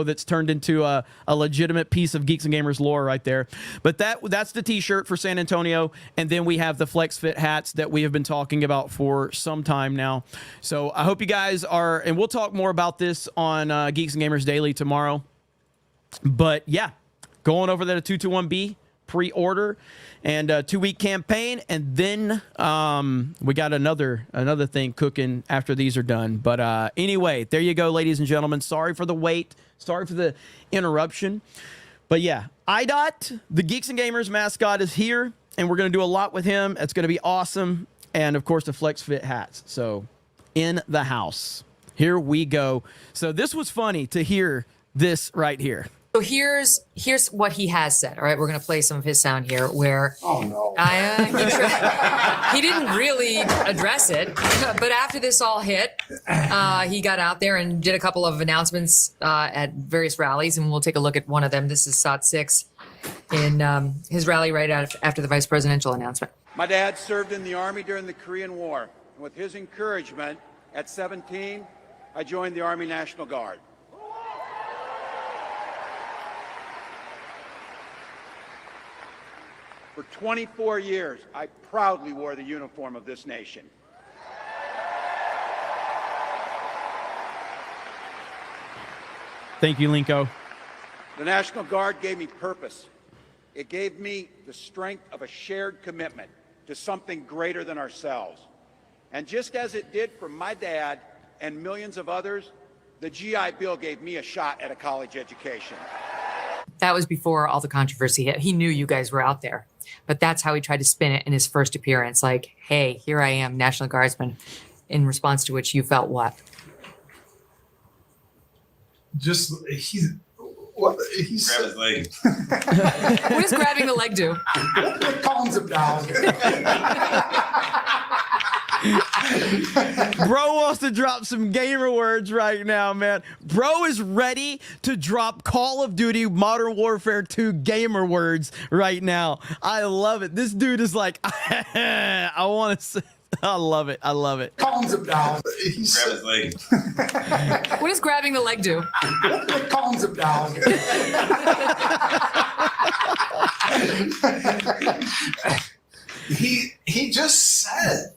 that's turned into a legitimate piece of Geeks and Gamers lore right there. But that's the t-shirt for San Antonio. And then we have the FlexFit hats that we have been talking about for some time now. So I hope you guys are, and we'll talk more about this on Geeks and Gamers Daily tomorrow. But yeah, going over there to 221B, pre-order, and a 2-week campaign, and then we got another thing cooking after these are done. But anyway, there you go, ladies and gentlemen. Sorry for the wait. Sorry for the interruption. But yeah, IDOT, the Geeks and Gamers mascot, is here, and we're going to do a lot with him. It's going to be awesome. And, of course, the FlexFit hats. So in the house. Here we go. So this was funny to hear this right here. So here's what he has said. All right, we're going to play some of his sound here where he didn't really address it, but after this all hit, he got out there and did a couple of announcements at various rallies, and we'll take a look at one of them. This is SOT 6 in his rally right after the vice presidential announcement. My dad served in the Army during the Korean War. And with his encouragement, at 17, I joined the Army National Guard. For 24 years, I proudly wore the uniform of this nation. Thank you, Linko. The National Guard gave me purpose. It gave me the strength of a shared commitment to something greater than ourselves. And just as it did for my dad and millions of others, the GI Bill gave me a shot at a college education. That was before all the controversy hit. He knew you guys were out there. But that's how he tried to spin it in his first appearance. Like, hey, here I am, National Guardsman. In response to which you felt what? Well, he Grab his leg. What does grabbing the leg do? It calms him down. Bro wants to drop some gamer words right now, man. Bro is ready to drop Call of Duty Modern Warfare 2 gamer words right now. I love it. This dude is like, I want to say, I love it. I love it. Calms him down. Grab his leg. What does grabbing the leg do? It calms him down. He just said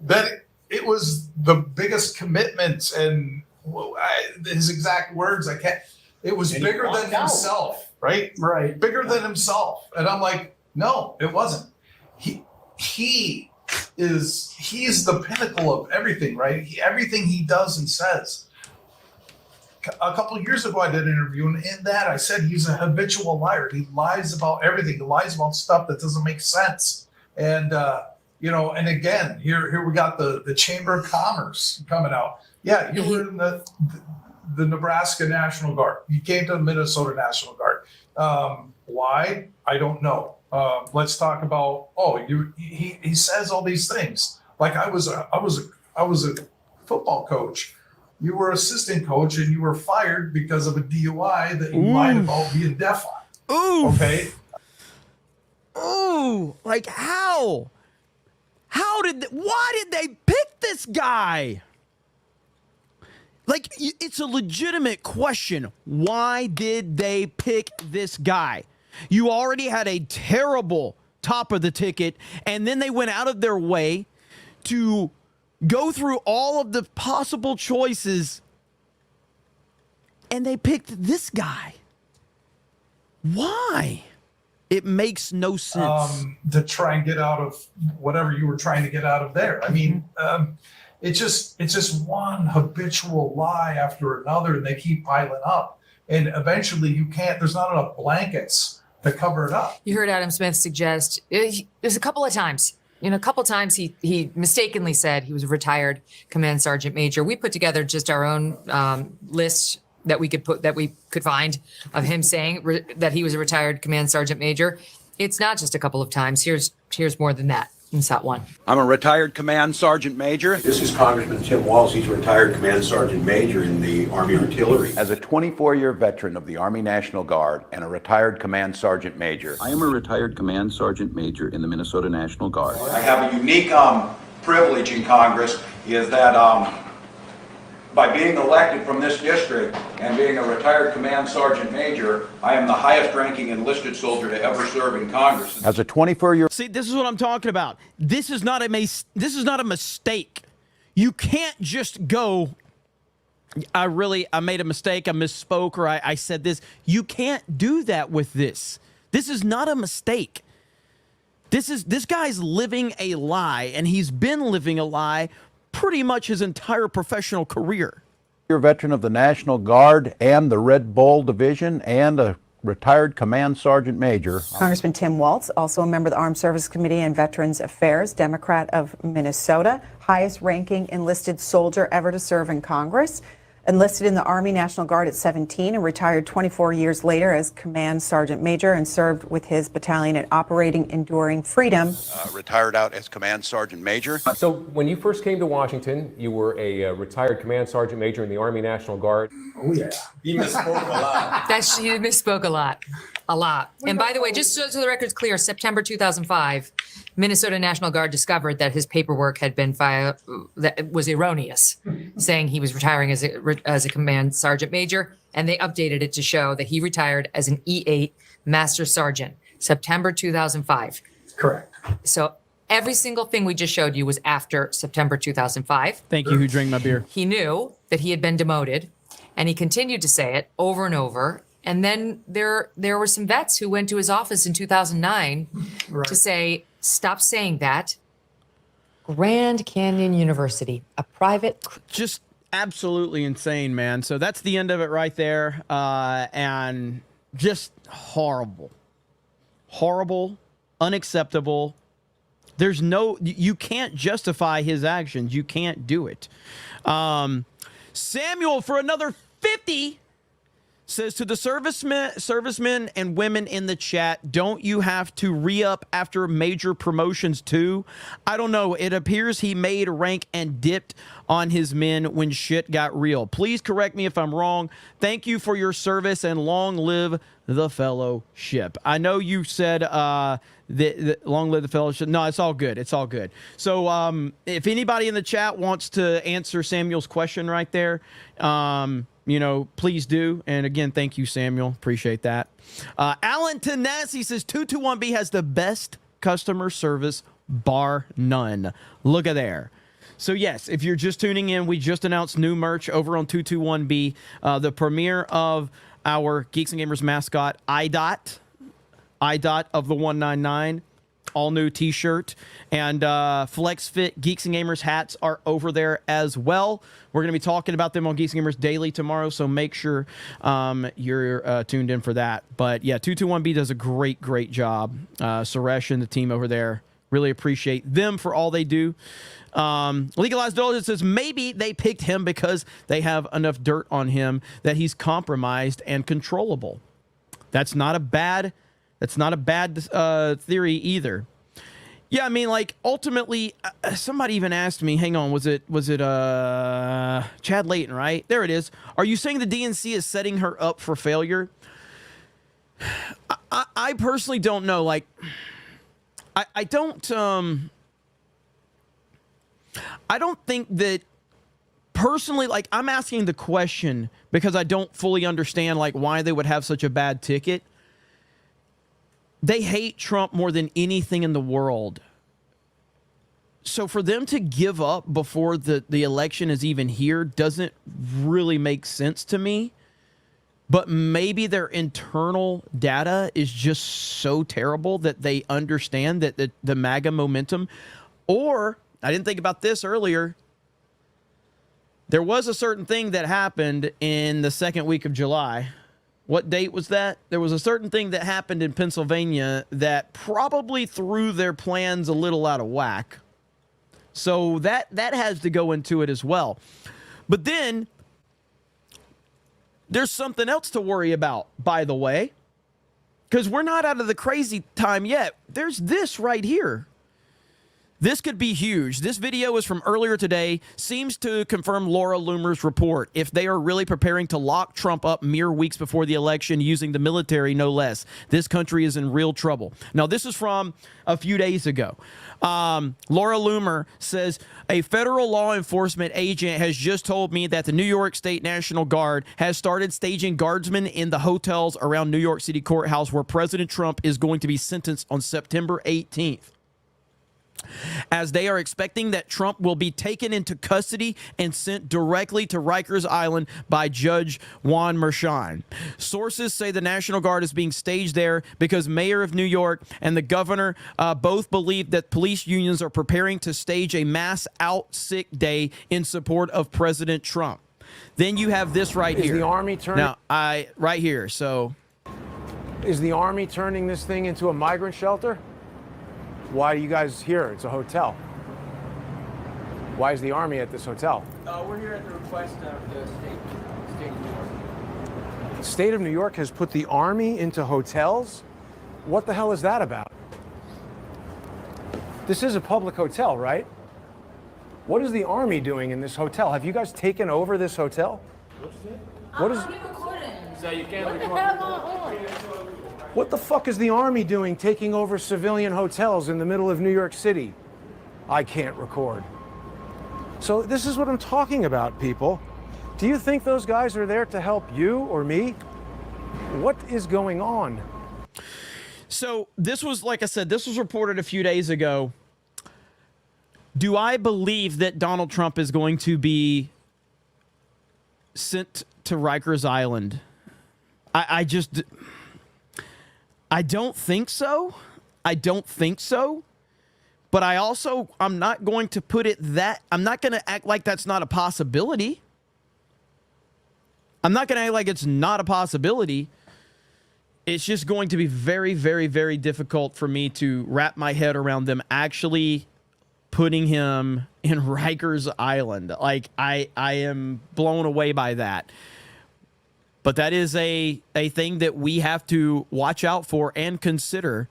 that it was the biggest commitment, and his exact words, I can't. It was bigger than himself, right? Right. Bigger than himself, and I'm like, no, it wasn't. He's the pinnacle of everything, right? Everything he does and says. A couple of years ago, I did an interview, and in that I said he's a habitual liar. He lies about everything. He lies about stuff that doesn't make sense. And and again, here we got the Chamber of Commerce coming out. Yeah, you were in the Nebraska National Guard. You came to the Minnesota National Guard. Why? I don't know. Let's talk about. He says all these things. Like I was a football coach. You were assistant coach, and you were fired because of a DUI that you lied about being deaf on. Ooh. Okay. Ooh. Like how? Why did they pick this guy? Like, it's a legitimate question. Why did they pick this guy? You already had a terrible top of the ticket, and then they went out of their way to go through all of the possible choices, and they picked this guy. Why? It makes no sense. To try and get out of whatever you were trying to get out of there. I mean, it's just one habitual lie after another, and they keep piling up. And eventually you can't, there's not enough blankets to cover it up. You heard Adam Smith suggest, there's a couple of times, he mistakenly said he was a retired command sergeant major. We put together just our own list that we could find of him saying that he was a retired command sergeant major. It's not just a couple of times. Here's more than that. Insert one. I'm a retired command sergeant major. This is Congressman Tim Walz. He's a retired command sergeant major in the Army Artillery. As a 24-year veteran of the Army National Guard and a retired command sergeant major, I am a retired command sergeant major in the Minnesota National Guard. I have a unique privilege in Congress, is that by being elected from this district and being a retired command sergeant major, I am the highest ranking enlisted soldier to ever serve in Congress. as a 24-year See, this is what I'm talking about. This is not a mistake. You can't just go, I made a mistake, I misspoke, or I said this. You can't do that with this. This is not a mistake. This guy's living a lie, and he's been living a lie pretty much his entire professional career. You're a veteran of the National Guard and the Red Bull Division and a retired command sergeant major. Congressman Tim Walz, also a member of the Armed Services Committee and Veterans Affairs, Democrat of Minnesota, highest ranking enlisted soldier ever to serve in Congress. Enlisted in the Army National Guard at 17 and retired 24 years later as Command Sergeant Major and served with his battalion at Operating Enduring Freedom. Retired out as Command Sergeant Major. So when you first came to Washington, you were a retired Command Sergeant Major in the Army National Guard. Oh, yeah. He misspoke a lot. You misspoke a lot. A lot. And by the way, just so the record's clear, September 2005, Minnesota National Guard discovered that his paperwork had been filed that was erroneous, saying he was retiring as a command sergeant major, and they updated it to show that he retired as an E8 master sergeant, September 2005. Correct. So every single thing we just showed you was after September 2005. Thank you, who drank my beer. He knew that he had been demoted, and he continued to say it over and over. And then there were some vets who went to his office in 2009 to say, stop saying that. Grand Canyon University, a private... Just absolutely insane, man. So that's the end of it right there. And just horrible. Horrible, unacceptable. There's no... You can't justify his actions. You can't do it. Samuel, for another 50... Says to the servicemen and women in the chat, don't you have to re-up after major promotions too? I don't know. It appears he made rank and dipped on his men when shit got real. Please correct me if I'm wrong. Thank you for your service and long live the fellowship. I know you said long live the fellowship. No, it's all good. It's all good. So if anybody in the chat wants to answer Samuel's question right there, you know, please do. And again, thank you, Samuel. Appreciate that. Alan Tanassi says 221B has the best customer service, bar none. Look at there. So yes, if you're just tuning in, we just announced new merch over on 221B, the premiere of our Geeks and Gamers mascot, IDOT of the 199. All new t-shirt and Flex Fit Geeks and Gamers hats are over there as well. We're going to be talking about them on Geeks and Gamers Daily tomorrow, so make sure you're tuned in for that. But yeah, 221B does a great job. Suresh and the team over there, really appreciate them for all they do. Legalized Diligence says maybe they picked him because they have enough dirt on him that he's compromised and controllable. That's not a bad theory either. Yeah, I mean, like, ultimately, somebody even asked me, hang on, was it Chad Layton, right? There it is. Are you saying the DNC is setting her up for failure? I personally don't know. Like, I don't think that, personally, like, I'm asking the question because I don't fully understand, like, why they would have such a bad ticket. They hate Trump more than anything in the world. So for them to give up before the election is even here doesn't really make sense to me. But maybe their internal data is just so terrible that they understand that the MAGA momentum. Or, I didn't think about this earlier, there was a certain thing that happened in the second week of July. What date was that? There was a certain thing that happened in Pennsylvania that probably threw their plans a little out of whack. So that has to go into it as well. But then there's something else to worry about, by the way, because we're not out of the crazy time yet. There's this right here. This could be huge. This video is from earlier today, seems to confirm Laura Loomer's report. If they are really preparing to lock Trump up mere weeks before the election using the military, no less, this country is in real trouble. Now, this is from a few days ago. Laura Loomer says, a federal law enforcement agent has just told me that the New York State National Guard has started staging guardsmen in the hotels around New York City courthouse where President Trump is going to be sentenced on September 18th. As they are expecting that Trump will be taken into custody and sent directly to Rikers Island by Judge Juan Merchan. Sources say the National Guard is being staged there because Mayor of New York and the governor both believe that police unions are preparing to stage a mass out sick day in support of President Trump. Then you have this right here. Is the Army turning? Now, right here. So, is the Army turning this thing into a migrant shelter? Why are you guys here? It's a hotel. Why is the Army at this hotel? We're here at the request of the state of New York. The state of New York has put the Army into hotels? What the hell is that about? This is a public hotel, right? What is the Army doing in this hotel? Have you guys taken over this hotel? What is... So you can't record. What the fuck is the Army doing taking over civilian hotels in the middle of New York City? I can't record. So this is what I'm talking about, people. Do you think those guys are there to help you or me? What is going on? So this was, like I said, this was reported a few days ago. Do I believe that Donald Trump is going to be sent to Rikers Island? I don't think so. I don't think so. But I'm not going to put it that, I'm not going to act like that's not a possibility. I'm not going to act like it's not a possibility. It's just going to be very, very, very difficult for me to wrap my head around them actually putting him in Rikers Island. Like, I am blown away by that. But that is a thing that we have to watch out for and consider.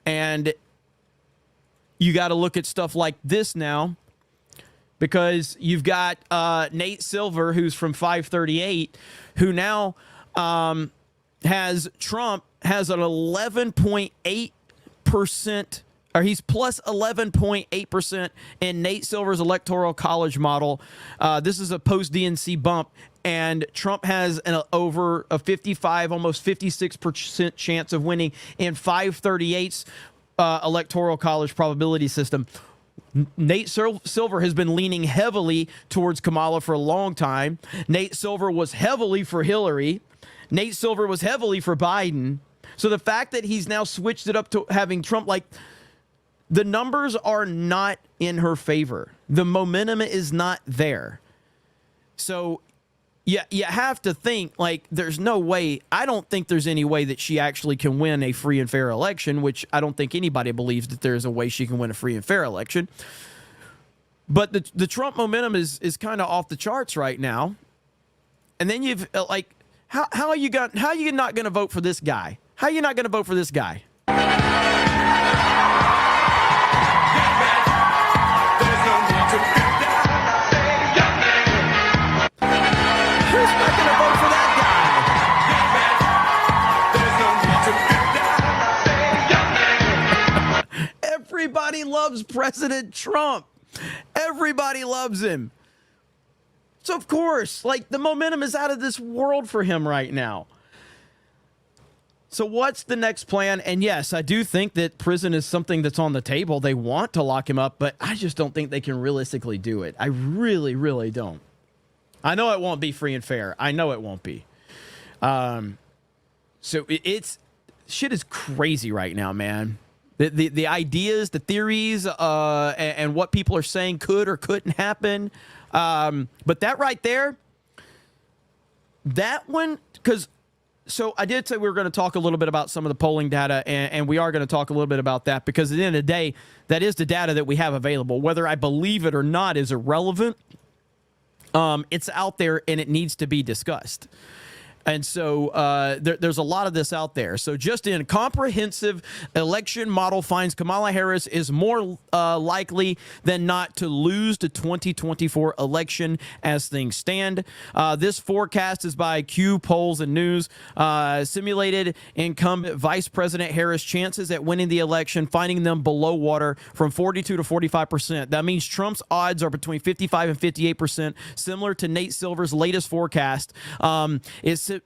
And you got to look at stuff like this now, because you've got Nate Silver, who's from 538, who now has Trump has an 11.8%, or he's plus 11.8% in Nate Silver's Electoral College model. This is a post-DNC bump, and Trump has an over a 55, almost 56% chance of winning in 538's Electoral College probability system. Nate Silver has been leaning heavily towards Kamala for a long time. Nate Silver was heavily for Hillary. Nate Silver was heavily for Biden. So the fact that he's now switched it up to having Trump, like, the numbers are not in her favor. The momentum is not there. So yeah, you have to think, like, there's no way. I don't think there's any way that she actually can win a free and fair election, which I don't think anybody believes that there's a way she can win a free and fair election. But the Trump momentum is kind of off the charts right now. And then you've like, how are you not going to vote for this guy? How are you not going to vote for this guy? Everybody loves President Trump. Everybody loves him. So, of course, like, the momentum is out of this world for him right now. So what's the next plan? And yes, I do think that prison is something that's on the table. They want to lock him up, but I just don't think they can realistically do it. I really, really don't. I know it won't be free and fair. I know it won't be. So it's shit is crazy right now, man. The ideas, the theories, and what people are saying could or couldn't happen. But that right there, that one, because, so I did say we were going to talk a little bit about some of the polling data, and we are going to talk a little bit about that, because at the end of the day, that is the data that we have available. Whether I believe it or not is irrelevant. It's out there, and it needs to be discussed. And so there's a lot of this out there. So just in comprehensive election model finds Kamala Harris is more likely than not to lose the 2024 election as things stand. This forecast is by Q Polls and News. Simulated incumbent Vice President Harris' chances at winning the election, finding them below water from 42 to 45%. That means Trump's odds are between 55 and 58%, similar to Nate Silver's latest forecast.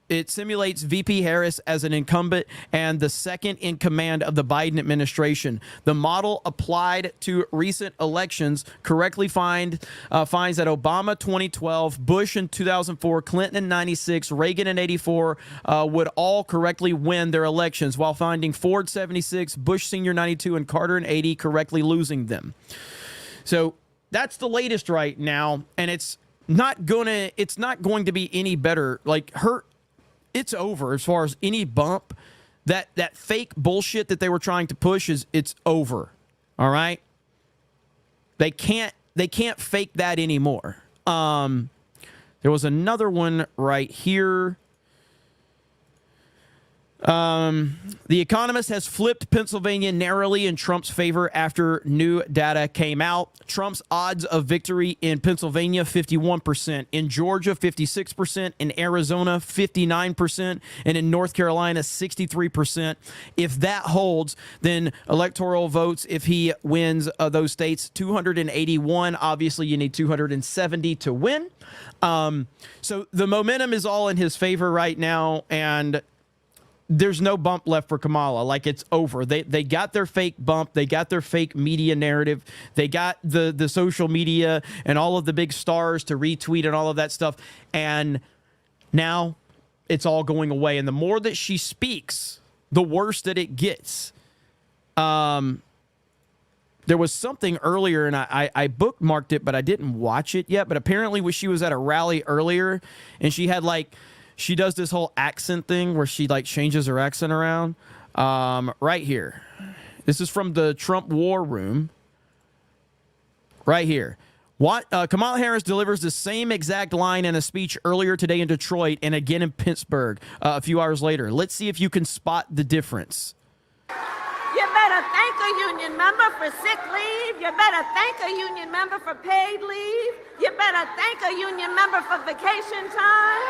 It simulates VP Harris as an incumbent and the second in command of the Biden administration. The model applied to recent elections correctly finds that Obama 2012, Bush in 2004, Clinton in 96, Reagan in 84 would all correctly win their elections, while finding Ford 76, Bush Sr. 92, and Carter in 80 correctly losing them. So that's the latest right now, and it's not going to be any better. Like, it's over as far as any bump. That fake bullshit that they were trying to push it's over. All right? They can't fake that anymore. There was another one right here. The Economist has flipped Pennsylvania narrowly in Trump's favor after new data came out. Trump's odds of victory in Pennsylvania, 51%. In Georgia, 56%. In Arizona, 59%. And in North Carolina, 63%. If that holds, then electoral votes, if he wins those states, 281. Obviously, you need 270 to win. So the momentum is all in his favor right now, and there's no bump left for Kamala. Like, it's over. They got their fake bump. They got their fake media narrative. They got the social media and all of the big stars to retweet and all of that stuff. And now it's all going away. And the more that she speaks, the worse that it gets. There was something earlier, and I bookmarked it, but I didn't watch it yet. But apparently when she was at a rally earlier, and she had, like, she does this whole accent thing where she, like, changes her accent around. Right here. This is from the Trump War Room. Right here. Kamala Harris delivers the same exact line in a speech earlier today in Detroit and again in Pittsburgh a few hours later. Let's see if you can spot the difference. You better thank a union member for sick leave. You better thank a union member for paid leave. You better thank a union member for vacation time.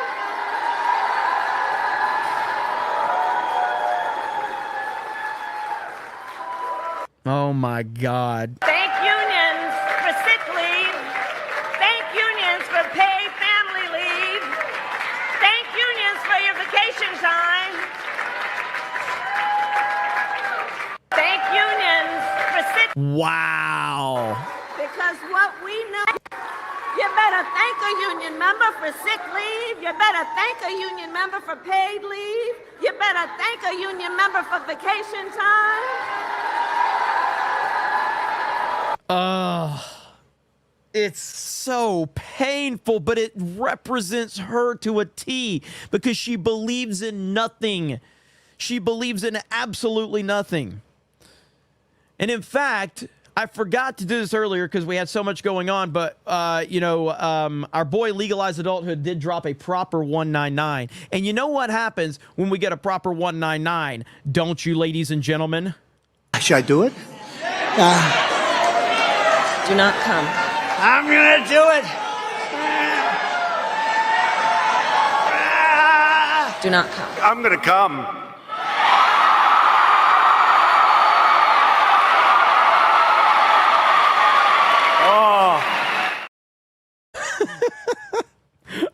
Oh, my God. Thank unions for sick leave. Thank unions for paid family leave. Thank unions for your vacation time. Thank unions for sick. Wow. Because what we know, you better thank a union member for sick leave. You better thank a union member for paid leave. You better thank a union member for vacation time. It's so painful, but it represents her to a T because she believes in nothing. She believes in absolutely nothing. And in fact, I forgot to do this earlier because we had so much going on, but, our boy Legalized Adulthood did drop a proper 199. And you know what happens when we get a proper 199, don't you, ladies and gentlemen? Should I do it? Do not come. I'm gonna do it. Do not come. I'm gonna come.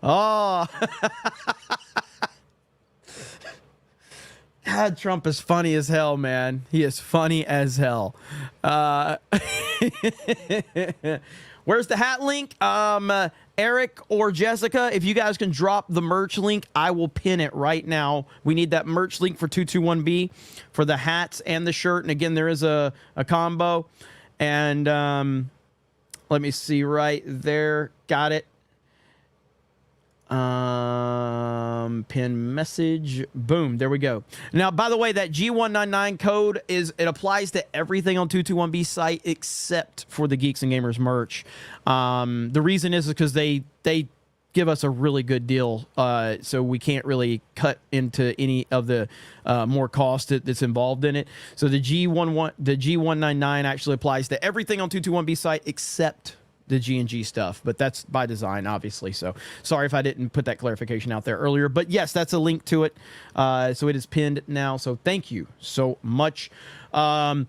Oh. God, Trump is funny as hell, man. He is funny as hell. Where's the hat link? Eric or Jessica, if you guys can drop the merch link, I will pin it right now. We need that merch link for 221B for the hats and the shirt. And again, there is a combo. And let me see right there. Got it. Pin message. Boom. There we go. Now, by the way, that G199 code it applies to everything on 221B site except for the Geeks and Gamers merch. The reason is because they give us a really good deal, so we can't really cut into any of the more cost that's involved in it. So the G199 actually applies to everything on 221B site except the G&G stuff, but that's by design, obviously. So sorry if I didn't put that clarification out there earlier, but yes, that's a link to it. So it is pinned now. So thank you so much. And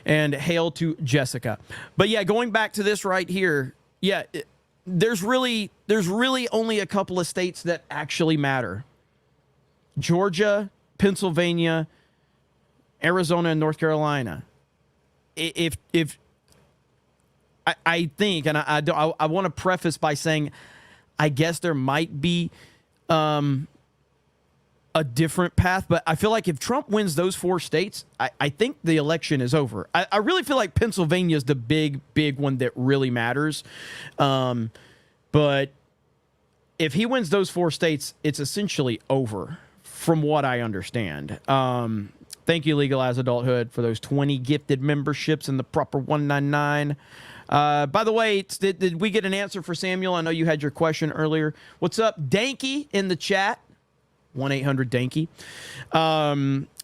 hail to Jessica. But yeah, going back to this right here. Yeah, there's really only a couple of states that actually matter. Georgia, Pennsylvania, Arizona, and North Carolina. If I think, and I want to preface by saying, I guess there might be a different path, but I feel like if Trump wins those 4 states, I think the election is over. I really feel like Pennsylvania is the big one that really matters. But if he wins those 4 states, it's essentially over, from what I understand. Thank you, Legalized Adulthood, for those 20 gifted memberships and the proper 199. By the way, did we get an answer for Samuel? I know you had your question earlier. What's up, Danky, in the chat? 1-800-DANKY.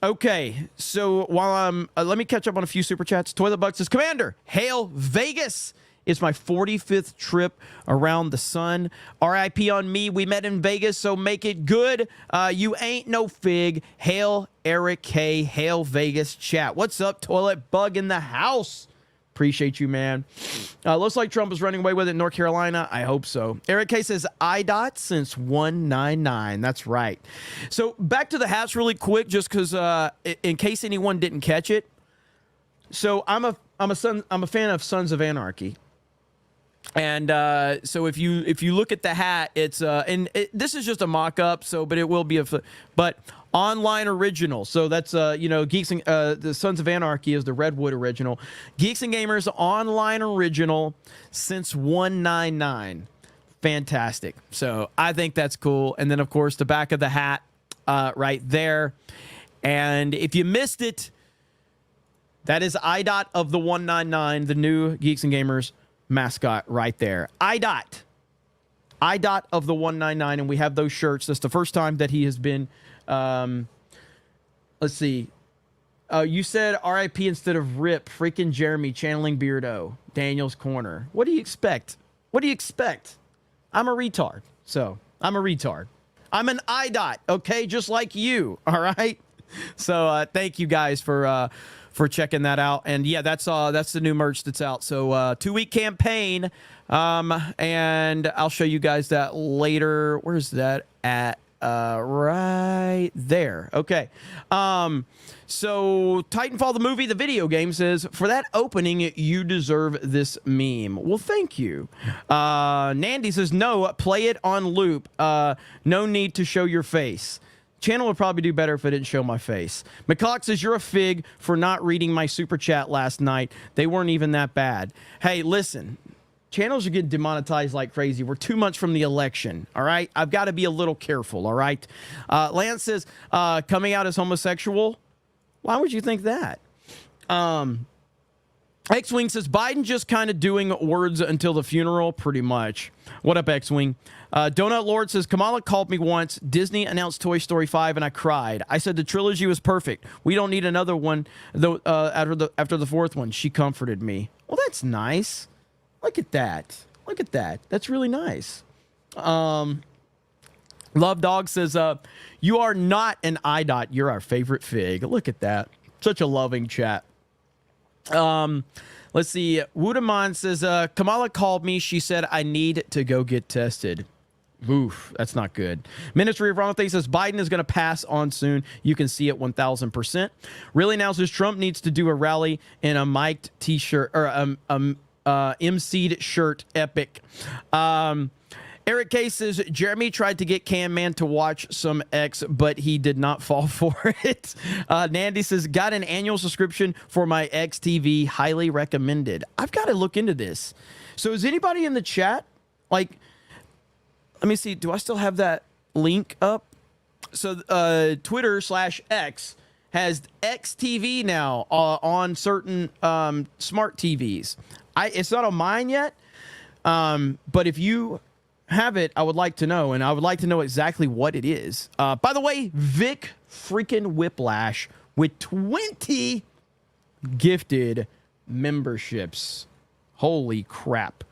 Okay, so while let me catch up on a few super chats. Toilet Buck says, Commander, hail Vegas. It's my 45th trip around the sun. RIP on me. We met in Vegas, so make it good. You ain't no fig. Hail Eric K. Hail Vegas chat. What's up, Toilet Bug in the house? Appreciate you, man. Looks like Trump is running away with it in North Carolina. I hope so. Eric K says, IDOT since 199. That's right. So back to the hats really quick, just because in case anyone didn't catch it. So I'm a fan of Sons of Anarchy. And so if you look at the hat, it's this is just a mock-up, but it will be but online original. So that's Geeks and the Sons of Anarchy is the Redwood original. Geeks and Gamers online original since 199. Fantastic. So I think that's cool. And then of course the back of the hat right there. And if you missed it, that is IDOT of the 199, the new Geeks and Gamers mascot right there. IDOT of the 199, and we have those shirts. That's the first time that he has been. Let's see. You said RIP instead of RIP. Freaking Jeremy channeling Beardo. Daniel's Corner. What do you expect? What do you expect? I'm a retard. So I'm a retard. I'm an IDOT, okay? Just like you, all right? So thank you guys for checking that out. And yeah, that's the new merch that's out. So 2-week campaign, and I'll show you guys that later. Where's that at? Right there. Okay. So Titanfall the movie, the video game, says, for that opening, you deserve this meme. Well, thank you. Nandy says, no, play it on loop. No need to show your face. Channel would probably do better if I didn't show my face. McCulloch says, you're a fig for not reading my super chat last night. They weren't even that bad. Hey, listen. Channels are getting demonetized like crazy. We're 2 months from the election, all right? I've got to be a little careful, all right? Lance says, coming out as homosexual. Why would you think that? X-Wing says, Biden just kind of doing words until the funeral, pretty much. What up, X-Wing? Donut Lord says, Kamala called me once. Disney announced Toy Story 5, and I cried. I said the trilogy was perfect. We don't need another one though, after the fourth one. She comforted me. Well, that's nice. Look at that. Look at that. That's really nice. Love Dog says, you are not an IDOT. You're our favorite fig. Look at that. Such a loving chat. Let's see. Woodaman says, Kamala called me. She said, I need to go get tested. Oof, that's not good. Ministry of Wrong Things says, Biden is going to pass on soon. You can see it 1,000%. Really now says, Trump needs to do a rally in a mic'd t-shirt or MC'd shirt. Epic. Eric K says, Jeremy tried to get Cam Man to watch some X, but he did not fall for it. Nandy says, got an annual subscription for my X TV. Highly recommended. I've got to look into this. So is anybody in the chat? Like, let me see. Do I still have that link up? So Twitter/X has X TV now on certain smart TVs. It's not on mine yet, but if you have it, I would like to know, and I would like to know exactly what it is. By the way, Vic freaking Whiplash with 20 gifted memberships. Holy crap.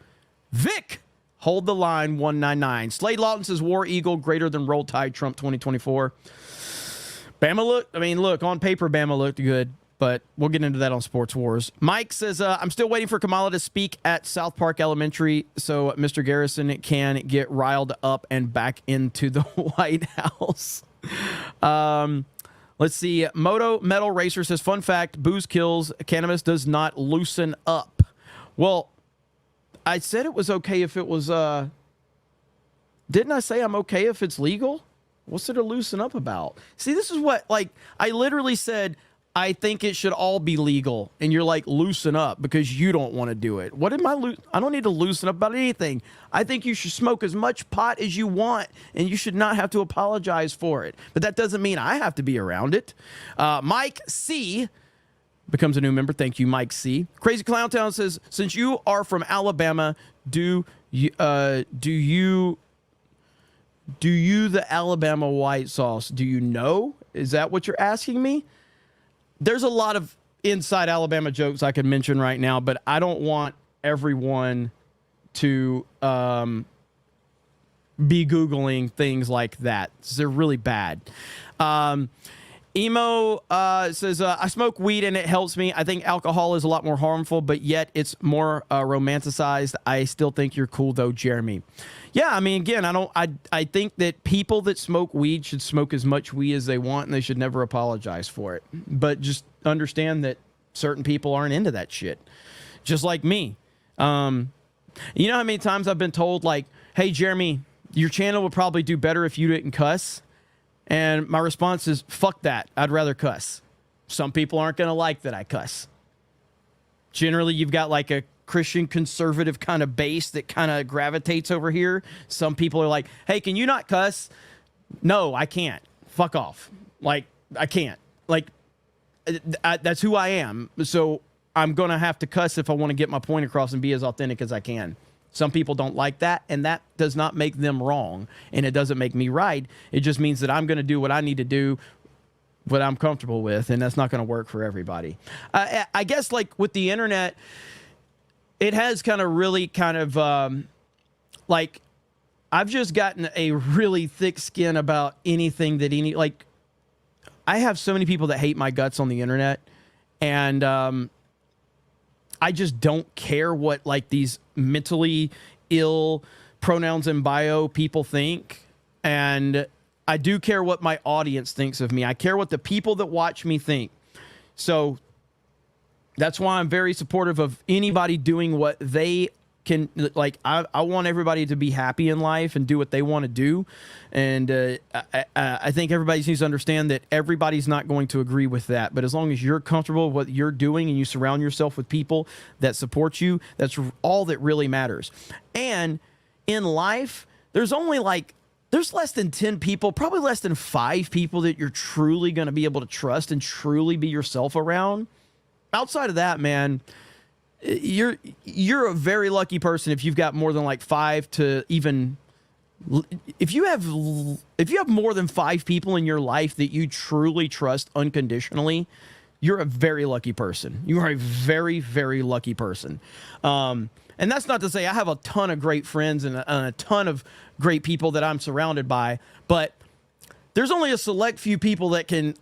Vic, hold the line, 199. Slade Lawton says, War Eagle greater than Roll Tide Trump 2024. Bama look, on paper, Bama looked good, but we'll get into that on Sports Wars. Mike says, I'm still waiting for Kamala to speak at South Park Elementary so Mr. Garrison can get riled up and back into the White House. Let's see. Moto Metal Racer says, fun fact, booze kills, cannabis does not loosen up. Well, I said it was okay if it was, didn't I say I'm okay if it's legal? What's there to loosen up about? See, this is what, like, I literally said, I think it should all be legal. And you're like, loosen up because you don't want to do it. What am I don't need to loosen up about anything. I think you should smoke as much pot as you want and you should not have to apologize for it. But that doesn't mean I have to be around it. Mike C becomes a new member. Thank you, Mike C. Crazy Clown Town says, since you are from Alabama, do you the Alabama white sauce? Do you know? Is that what you're asking me? There's a lot of inside Alabama jokes I could mention right now, but I don't want everyone to be Googling things like that. They're really bad. Emo says, I smoke weed and it helps me. I think alcohol is a lot more harmful, but yet it's more romanticized. I still think you're cool though, Jeremy. Yeah, I mean, again, I think that people that smoke weed should smoke as much weed as they want and they should never apologize for it. But just understand that certain people aren't into that shit. Just like me. You know how many times I've been told, like, hey, Jeremy, your channel would probably do better if you didn't cuss? And my response is, fuck that. I'd rather cuss. Some people aren't going to like that I cuss. Generally, you've got like a Christian conservative kind of base that kind of gravitates over here. Some people are like, hey, can you not cuss? No, I can't. Fuck off. Like, I can't. Like, that's who I am. So I'm going to have to cuss if I want to get my point across and be as authentic as I can. Some people don't like that, and that does not make them wrong, and it doesn't make me right. It just means that I'm going to do what I need to do, what I'm comfortable with, and that's not going to work for everybody. I guess, like, with the internet, it has kind of really kind of, like, I've just gotten a really thick skin about anything that like, I have so many people that hate my guts on the internet, and I just don't care what, like, these mentally ill pronouns in bio people think. And I do care what my audience thinks of me. I care what the people that watch me think. So that's why I'm very supportive of anybody doing what they can. Like, I want everybody to be happy in life and do what they want to do. And I think everybody needs to understand that everybody's not going to agree with that. But as long as you're comfortable with what you're doing and you surround yourself with people that support you, that's all that really matters. And in life, there's less than 10 people, probably less than 5 people that you're truly going to be able to trust and truly be yourself around. Outside of that, man, you're a very lucky person if you've got more than like 5 to even, if you have more than 5 people in your life that you truly trust unconditionally, you're a very lucky person. You are a very, very lucky person. And that's not to say I have a ton of great friends and a ton of great people that I'm surrounded by, but there's only a select few people that can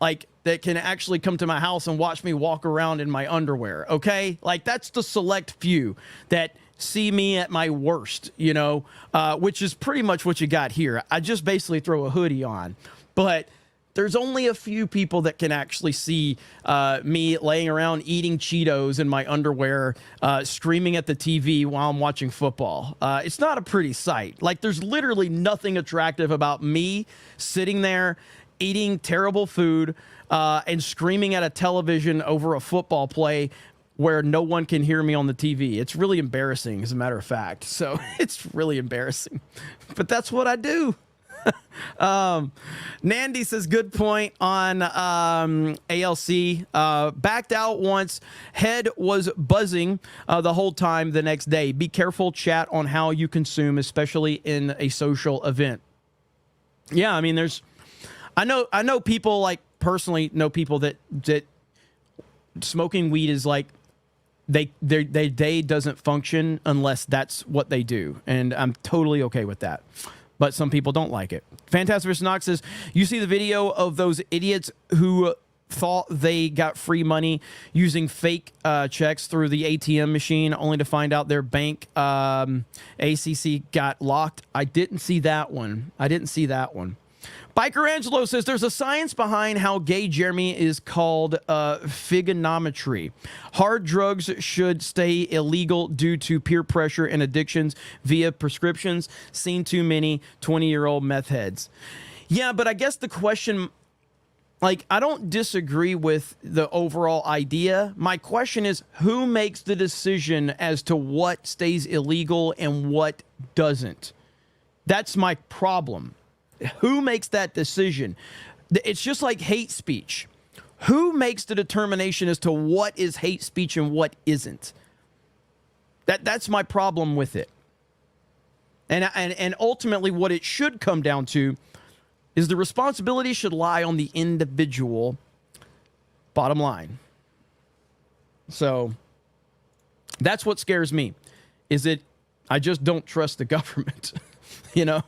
actually come to my house and watch me walk around in my underwear. Okay. Like, that's the select few that see me at my worst, you know, which is pretty much what you got here. I just basically throw a hoodie on, but there's only a few people that can actually see me laying around eating Cheetos in my underwear, screaming at the TV while I'm watching football. It's not a pretty sight. Like, there's literally nothing attractive about me sitting there eating terrible food and screaming at a television over a football play where no one can hear me on the TV. It's really embarrassing, as a matter of fact. So it's really embarrassing. But that's what I do. Nandy says, good point on ALC. Backed out once. Head was buzzing the whole time the next day. Be careful, chat, on how you consume, especially in a social event. Yeah, I mean, I know people, like, personally know people that smoking weed is like, their day doesn't function unless that's what they do. And I'm totally okay with that. But some people don't like it. Fantastic vs. Knox says, you see the video of those idiots who thought they got free money using fake checks through the ATM machine only to find out their bank ACC got locked? I didn't see that one. Biker Angelo says there's a science behind how gay Jeremy is called figonometry. Hard drugs should stay illegal due to peer pressure and addictions via prescriptions. Seen too many 20-year-old meth heads. Yeah, but I guess the question, like, I don't disagree with the overall idea. My question is, who makes the decision as to what stays illegal and what doesn't? That's my problem. Who makes that decision? It's just like hate speech. Who makes the determination as to what is hate speech and what isn't? That's my problem with it. And ultimately what it should come down to is the responsibility should lie on the individual, bottom line. So that's what scares me, is that I just don't trust the government. You know,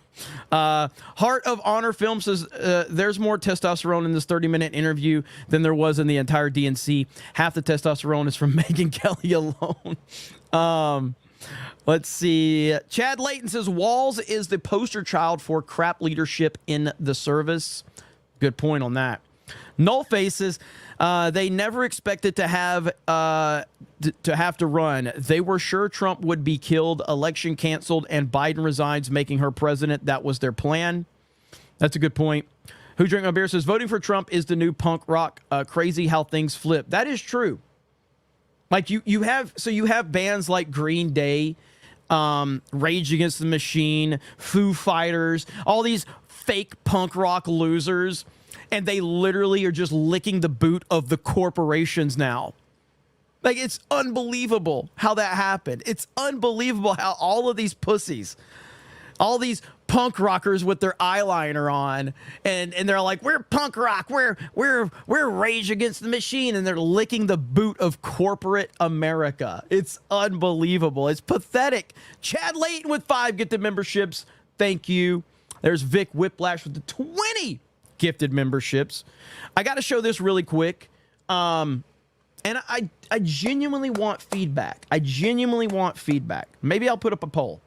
Heart of Honor Film says there's more testosterone in this 30-minute interview than there was in the entire DNC. Half the testosterone is from Megyn Kelly alone. Let's see. Chad Layton says Walz is the poster child for crap leadership in the service. Good point on that. Nullface says they never expected to have to run. They were sure Trump would be killed, election canceled, and Biden resigns, making her president. That was their plan. That's a good point. Who Drink My Beer says voting for Trump is the new punk rock. Crazy how things flip. That is true. Like you have bands like Green Day, Rage Against the Machine, Foo Fighters, all these fake punk rock losers. And they literally are just licking the boot of the corporations now. Like, it's unbelievable how that happened. It's unbelievable how all of these pussies, all these punk rockers with their eyeliner on, and they're like, we're punk rock, we're Rage Against the Machine, and they're licking the boot of corporate America. It's unbelievable. It's pathetic. Chad Layton with 5 gifted memberships. Thank you. There's Vic Whiplash with the 20 gifted memberships. I got to show this really quick. And I genuinely want feedback. I genuinely want feedback. Maybe I'll put up a poll.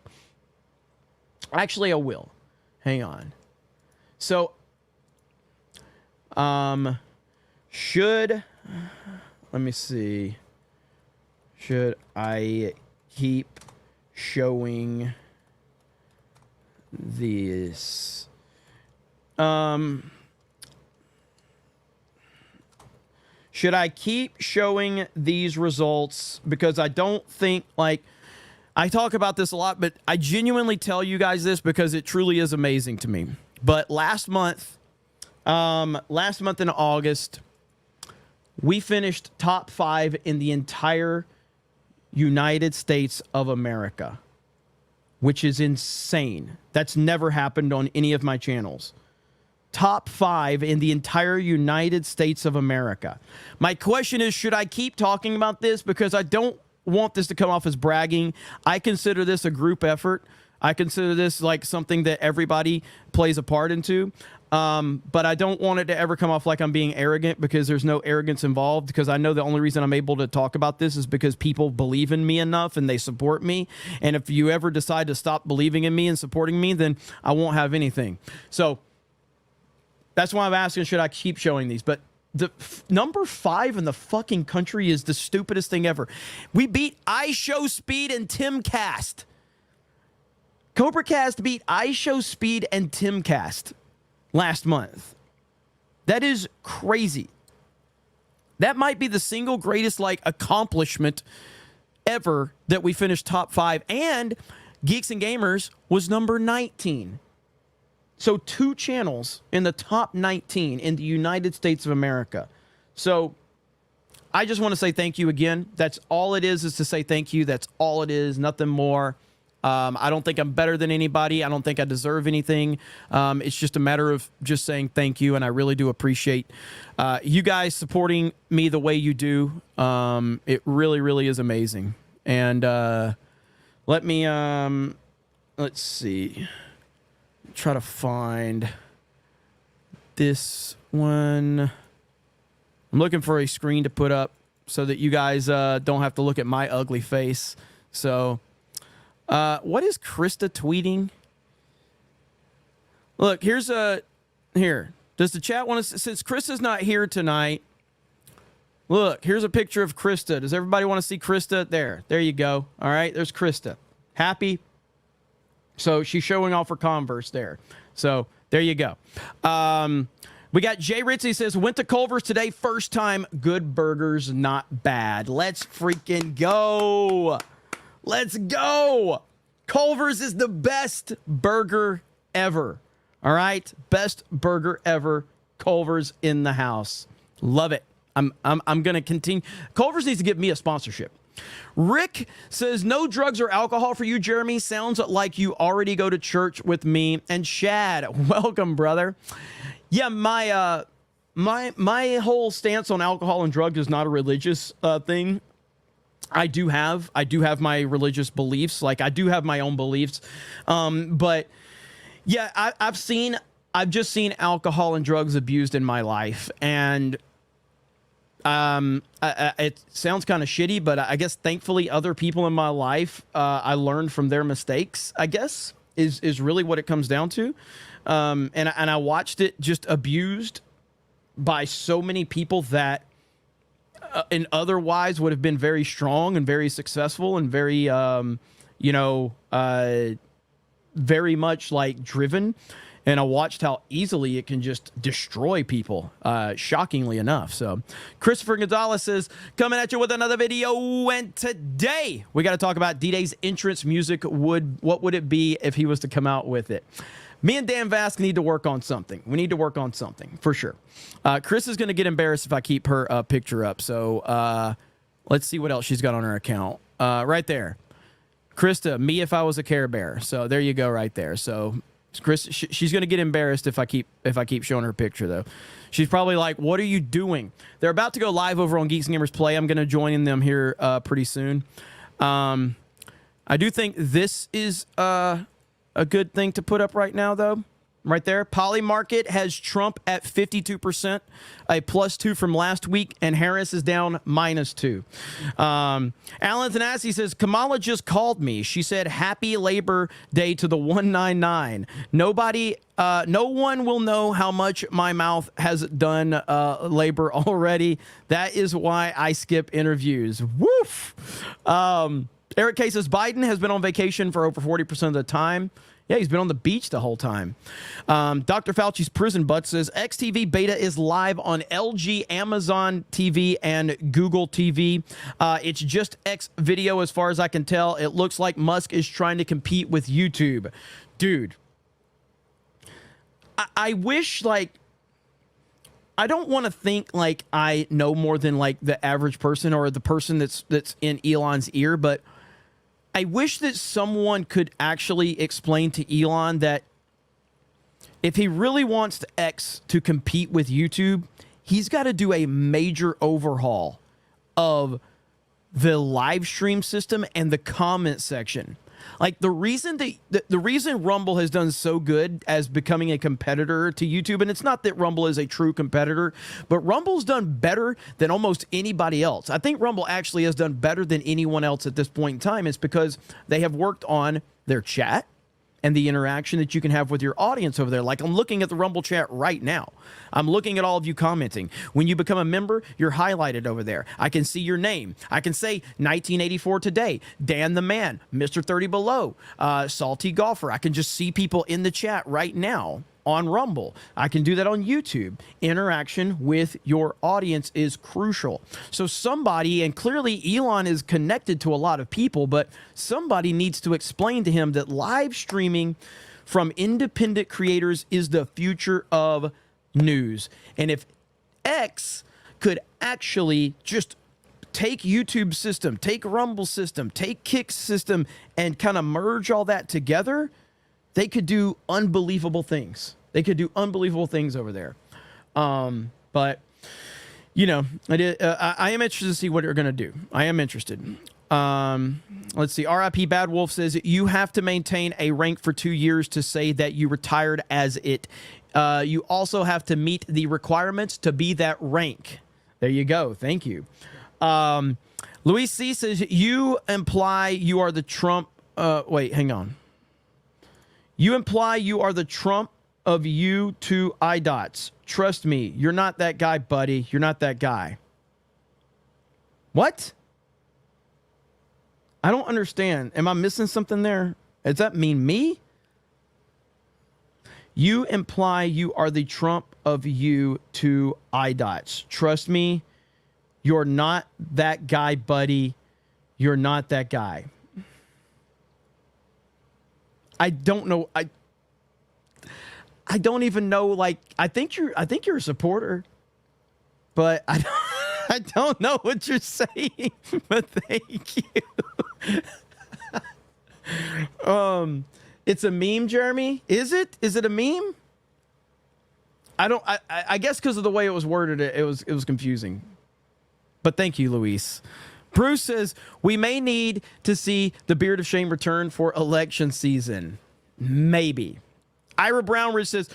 Actually, I will. Hang on. So, let me see. Should I keep showing this? Should I keep showing these results? Because I don't think, like, I talk about this a lot, but I genuinely tell you guys this because it truly is amazing to me. But last month in August, we finished top 5 in the entire United States of America, which is insane. That's never happened on any of my channels. Top 5 in the entire United States of America. My question is, should I keep talking about this? Because I don't want this to come off as bragging. I consider this a group effort. I consider this like something that everybody plays a part into. But I don't want it to ever come off like I'm being arrogant, because there's no arrogance involved, because I know the only reason I'm able to talk about this is because people believe in me enough and they support me. And if you ever decide to stop believing in me and supporting me, then I won't have anything. So that's why I'm asking, should I keep showing these? But the number 5 in the fucking country is the stupidest thing ever. We beat iShowSpeed and Timcast. CobraCast beat iShowSpeed and Timcast last month. That is crazy. That might be the single greatest accomplishment ever, that we finished top 5. And Geeks and Gamers was number 19. So 2 channels in the top 19 in the United States of America. So I just want to say thank you again. That's all it is to say thank you. That's all it is, nothing more. I don't think I'm better than anybody. I don't think I deserve anything. It's just a matter of just saying thank you, and I really do appreciate you guys supporting me the way you do. It really, really is amazing. And let me, let's see. Try to find this one. I'm looking for a screen to put up so that you guys don't have to look at my ugly face. So, what is Krista tweeting? Look, here. Does the chat want to, since Krista's not here tonight, look, here's a picture of Krista. Does everybody want to see Krista? There you go. All right, there's Krista. Happy? So she's showing off her Converse there. So there you go. We got Jay Ritzy says, went to Culver's today, first time, good burgers, not bad. Let's freaking go. Let's go. Culver's is the best burger ever. All right? Best burger ever. Culver's in the house. Love it. I'm going to continue. Culver's needs to give me a sponsorship. Rick says, no drugs or alcohol for you, Jeremy. Sounds like you already go to church with me. And Shad, welcome, brother. Yeah, my whole stance on alcohol and drugs is not a religious thing. I do have my religious beliefs. Like, I do have my own beliefs. But yeah, I've just seen alcohol and drugs abused in my life. And it sounds kind of shitty, but I guess thankfully other people in my life, I learned from their mistakes, I guess, is really what it comes down to. And I watched it just abused by so many people that and otherwise would have been very strong and very successful and very, very much like driven. And I watched how easily it can just destroy people, shockingly enough. So Christopher Gonzalez says, coming at you with another video. And today we got to talk about D-Day's entrance music. What would it be if he was to come out with it? Me and Dan Vask need to work on something. We need to work on something for sure. Chris is going to get embarrassed if I keep her picture up. So Let's see what else she's got on her account. Right there. Krista, me if I was a Care Bear. So there you go right there. So Chris, she's going to get embarrassed if I keep showing her picture, though. She's probably like, what are you doing? They're about to go live over on Geeks and Gamers Play. I'm going to join them here pretty soon. I do think this is a good thing to put up right now, though. Right there. Poly Market has Trump at 52%, a +2 from last week, and Harris is down -2. Alan Thanassi says, Kamala just called me. She said, happy Labor Day to the 199. No one will know how much my mouth has done labor already. That is why I skip interviews. Woof. Eric K says, Biden has been on vacation for over 40% of the time. Yeah, he's been on the beach the whole time. Dr. Fauci's prison butt says, XTV beta is live on LG, Amazon TV, and Google TV. It's just X video as far as I can tell. It looks like Musk is trying to compete with YouTube. Dude, I wish, like, I don't want to think like I know more than like the average person or the person that's in Elon's ear, but I wish that someone could actually explain to Elon that if he really wants X to compete with YouTube, he's got to do a major overhaul of the live stream system and the comment section. Like the reason Rumble has done so good as becoming a competitor to YouTube, and it's not that Rumble is a true competitor, but Rumble's done better than almost anybody else. I think Rumble actually has done better than anyone else at this point in time. It's because they have worked on their chat and the interaction that you can have with your audience over there. Like I'm looking at the Rumble chat right now. I'm looking at all of you commenting. When you become a member, you're highlighted over there. I can see your name. I can say 1984 today, Dan the Man, Mr. 30 Below, Salty Golfer. I can just see people in the chat right now on Rumble. I can do that on YouTube. Interaction with your audience is crucial. So somebody, and clearly Elon is connected to a lot of people, but somebody needs to explain to him that live streaming from independent creators is the future of news. And if X could actually just take YouTube system, take Rumble system, take Kick system, and kind of merge all that together, they could do unbelievable things. They could do unbelievable things over there. But, you know, I am interested to see what they're going to do. I am interested. Let's see. RIP Bad Wolf says, you have to maintain a rank for 2 years to say that you retired as it. You also have to meet the requirements to be that rank. There you go. Thank you. Luis C says, you imply you are the Trump. Wait, hang on. You imply you are the Trump of you two iDots. Trust me, you're not that guy, buddy. You're not that guy. What? I don't understand. Am I missing something there? Does that mean me? You imply you are the Trump of you two iDots. Trust me, you're not that guy, buddy. You're not that guy. I don't know. I don't even know. Like, I think you're a supporter, but I don't know what you're saying. But thank you. It's a meme, Jeremy. Is it? Is it a meme? I guess because of the way it was worded, it was confusing. But thank you, Luis. Bruce says, we may need to see the Beard of Shame return for election season. Maybe. Ira Brownridge says,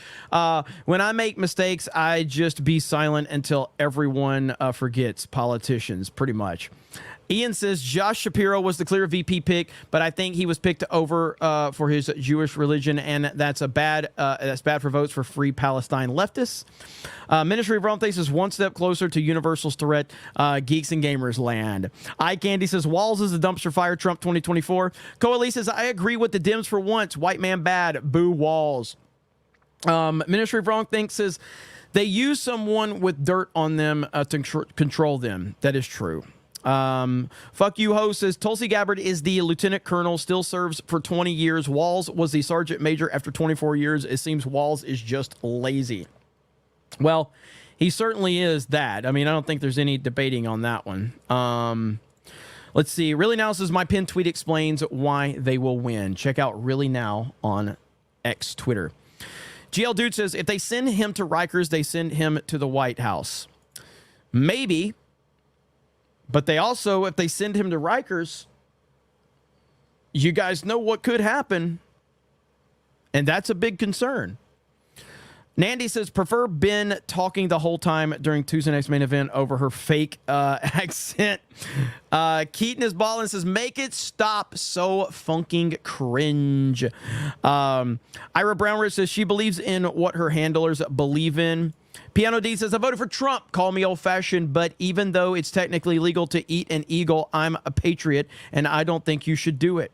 when I make mistakes, I just be silent until everyone forgets. Politicians, pretty much. Ian says, Josh Shapiro was the clear VP pick, but I think he was picked over for his Jewish religion, and that's bad for votes for free Palestine leftists. Ministry of Rome thinks is one step closer to Universal's threat, Geeks and Gamers land. iCandy says, Walz is the dumpster fire, Trump 2024. Coalesce says, I agree with the Dems for once. White man bad. Boo Walz. Ministry of Wrong thinks says, they use someone with dirt on them to control them. That is true. Fuck you, ho says Tulsi Gabbard is the lieutenant colonel, still serves for 20 years. Walz was the sergeant major after 24 years. It seems Walz is just lazy. Well, He certainly is that. I mean, I don't think there's any debating on that one. Let's see. Really Now says, my pinned tweet explains why they will win. Check out Really Now on X Twitter. GL Dude says, if they send him to Rikers, they send him to the White House. Maybe. But they also, if they send him to Rikers, you guys know what could happen. And that's a big concern. Nandy says, prefer Ben talking the whole time during Tuesday night's main event over her fake accent. Keaton is balling, says, make it stop so funking cringe. Ira Brownridge says she believes in what her handlers believe in. Piano D says, I voted for Trump. Call me old-fashioned, but even though it's technically legal to eat an eagle, I'm a patriot, and I don't think you should do it.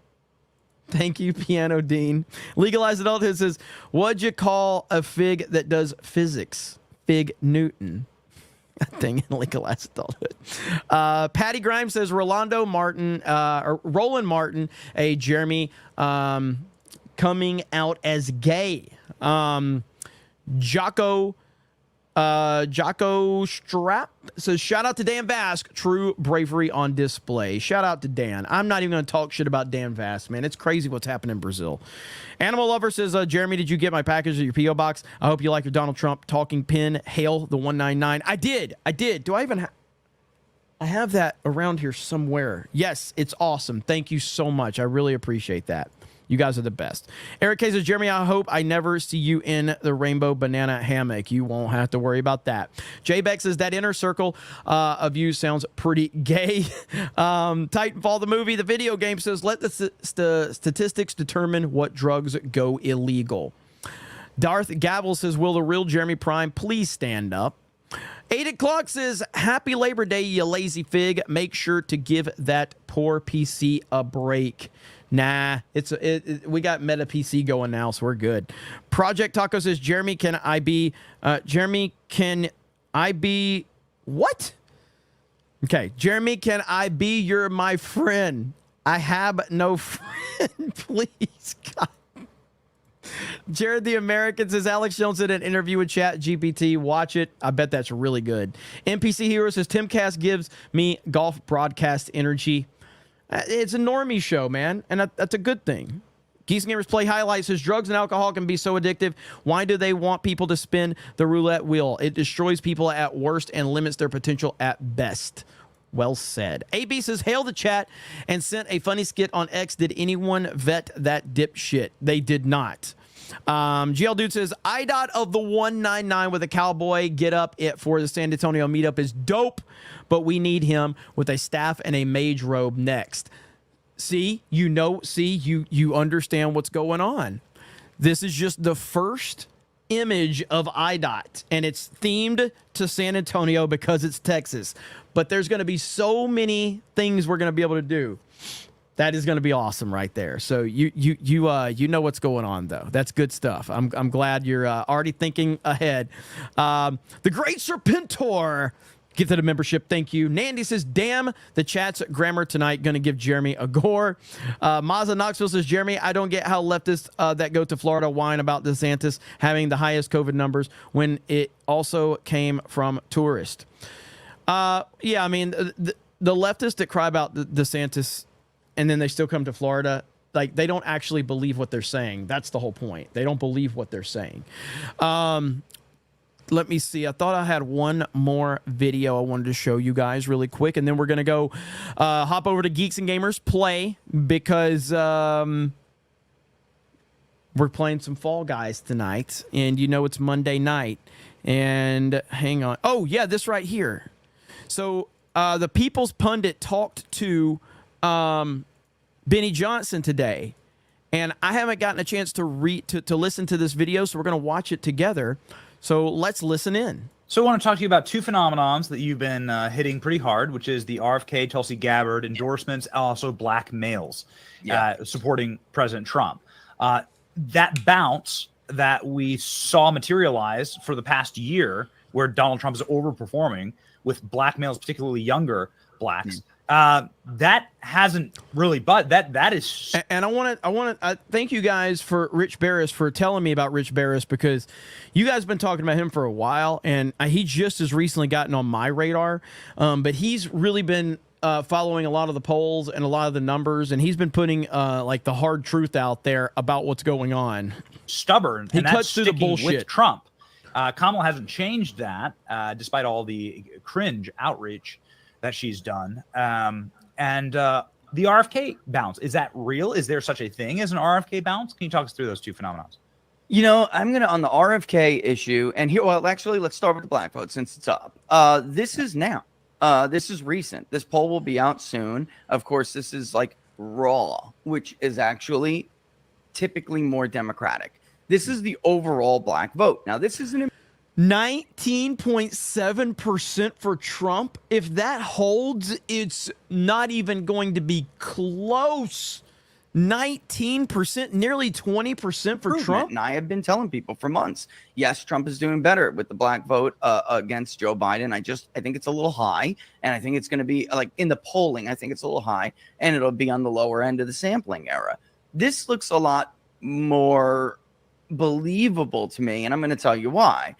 Thank you, Piano Dean. Legalized Adulthood says, what'd you call a fig that does physics? Fig Newton. That thing in Legalized Adulthood. Patty Grimes says, Roland Martin, a Jeremy coming out as gay. Jocko Strap says, shout out to Dan Vask, true bravery on display. Shout out to Dan. I'm not even going to talk shit about Dan Vask, man. It's crazy what's happening in Brazil. Animal Lover says, Jeremy, did you get my package at your P.O. box? I hope you like your Donald Trump talking pin. Hail the 199. I did. Do I even I have that around here somewhere. Yes, it's awesome. Thank you so much. I really appreciate that. You guys are the best. Eric K says, Jeremy, I hope I never see you in the rainbow banana hammock. You won't have to worry about that. J Beck says, that inner circle of you sounds pretty gay. Titanfall, the movie, the video game says, let the statistics determine what drugs go illegal. Darth Gavel says, will the real Jeremy Prime please stand up? 8 o'clock says, happy Labor Day, you lazy fig. Make sure to give that poor PC a break. Nah, we got Meta PC going now, so we're good. Project Taco says, Jeremy, can I be what? Okay, Jeremy, can I be my friend? I have no friend, please, God. Jared the American says, Alex Jones did an interview with Chat GPT. Watch it. I bet that's really good. NPC Hero says, Timcast gives me golf broadcast energy. It's a normie show, man, and that's a good thing. Geese Gamers Play Highlights says, drugs and alcohol can be so addictive. Why do they want people to spin the roulette wheel? It destroys people at worst and limits their potential at best. Well said. AB says, hail the chat and sent a funny skit on X. Did anyone vet that dipshit? They did not. GL Dude says, IDOT of the 199 with a cowboy get up for the San Antonio meetup is dope, but we need him with a staff and a mage robe next. See, you understand what's going on. This is just the first image of IDOT, and it's themed to San Antonio because it's Texas. But there's going to be so many things we're going to be able to do. That is going to be awesome right there. So you know what's going on, though. That's good stuff. I'm glad you're already thinking ahead. The Great Serpentor, gifted a membership. Thank you. Nandy says, damn, the chat's grammar tonight going to give Jeremy a gore. Mazza Knoxville says, Jeremy, I don't get how leftists that go to Florida whine about DeSantis having the highest COVID numbers when it also came from tourists. Yeah, I mean, the leftists that cry about DeSantis and then they still come to Florida, like, they don't actually believe what they're saying. That's the whole point. They don't believe what they're saying. Let me see. I thought I had one more video I wanted to show you guys really quick, and then we're going to go hop over to Geeks and Gamers Play because we're playing some Fall Guys tonight, and you know it's Monday night. And hang on. Oh, yeah, this right here. So the People's Pundit talked to Benny Johnson today, and I haven't gotten a chance to listen to this video, so we're going to watch it together. So let's listen in. So I want to talk to you about two phenomenons that you've been hitting pretty hard, which is the RFK Tulsi Gabbard endorsements, also black males supporting President Trump. That bounce that we saw materialize for the past year, where Donald Trump is overperforming with black males, particularly younger blacks, That hasn't really, but that is. And I want to thank you guys for Rich Barris for telling me about Rich Barris, because you guys have been talking about him for a while, and he just as recently gotten on my radar. But he's really been following a lot of the polls and a lot of the numbers, and he's been putting like the hard truth out there about what's going on. Stubborn. He and cuts that's through the sticking bullshit. with Trump. Kamala hasn't changed that, despite all the cringe outreach that she's done. And the RFK bounce, is that real? Is there such a thing as an RFK bounce? Can you talk us through those two phenomena? You know, I'm going to, on the RFK issue, and here, well, actually, let's start with the black vote since it's up. This is now. This is recent. This poll will be out soon. Of course, this is like raw, which is actually typically more Democratic. This is the overall black vote. Now, this is an 19.7% for Trump. If that holds, it's not even going to be close. 19%, nearly 20% for Trump. And I have been telling people for months, yes, Trump is doing better with the black vote against Joe Biden. I think it's a little high, and I think it's going to be like in the polling, I think it's a little high, and it'll be on the lower end of the sampling era. This looks a lot more believable to me, and I'm going to tell you why.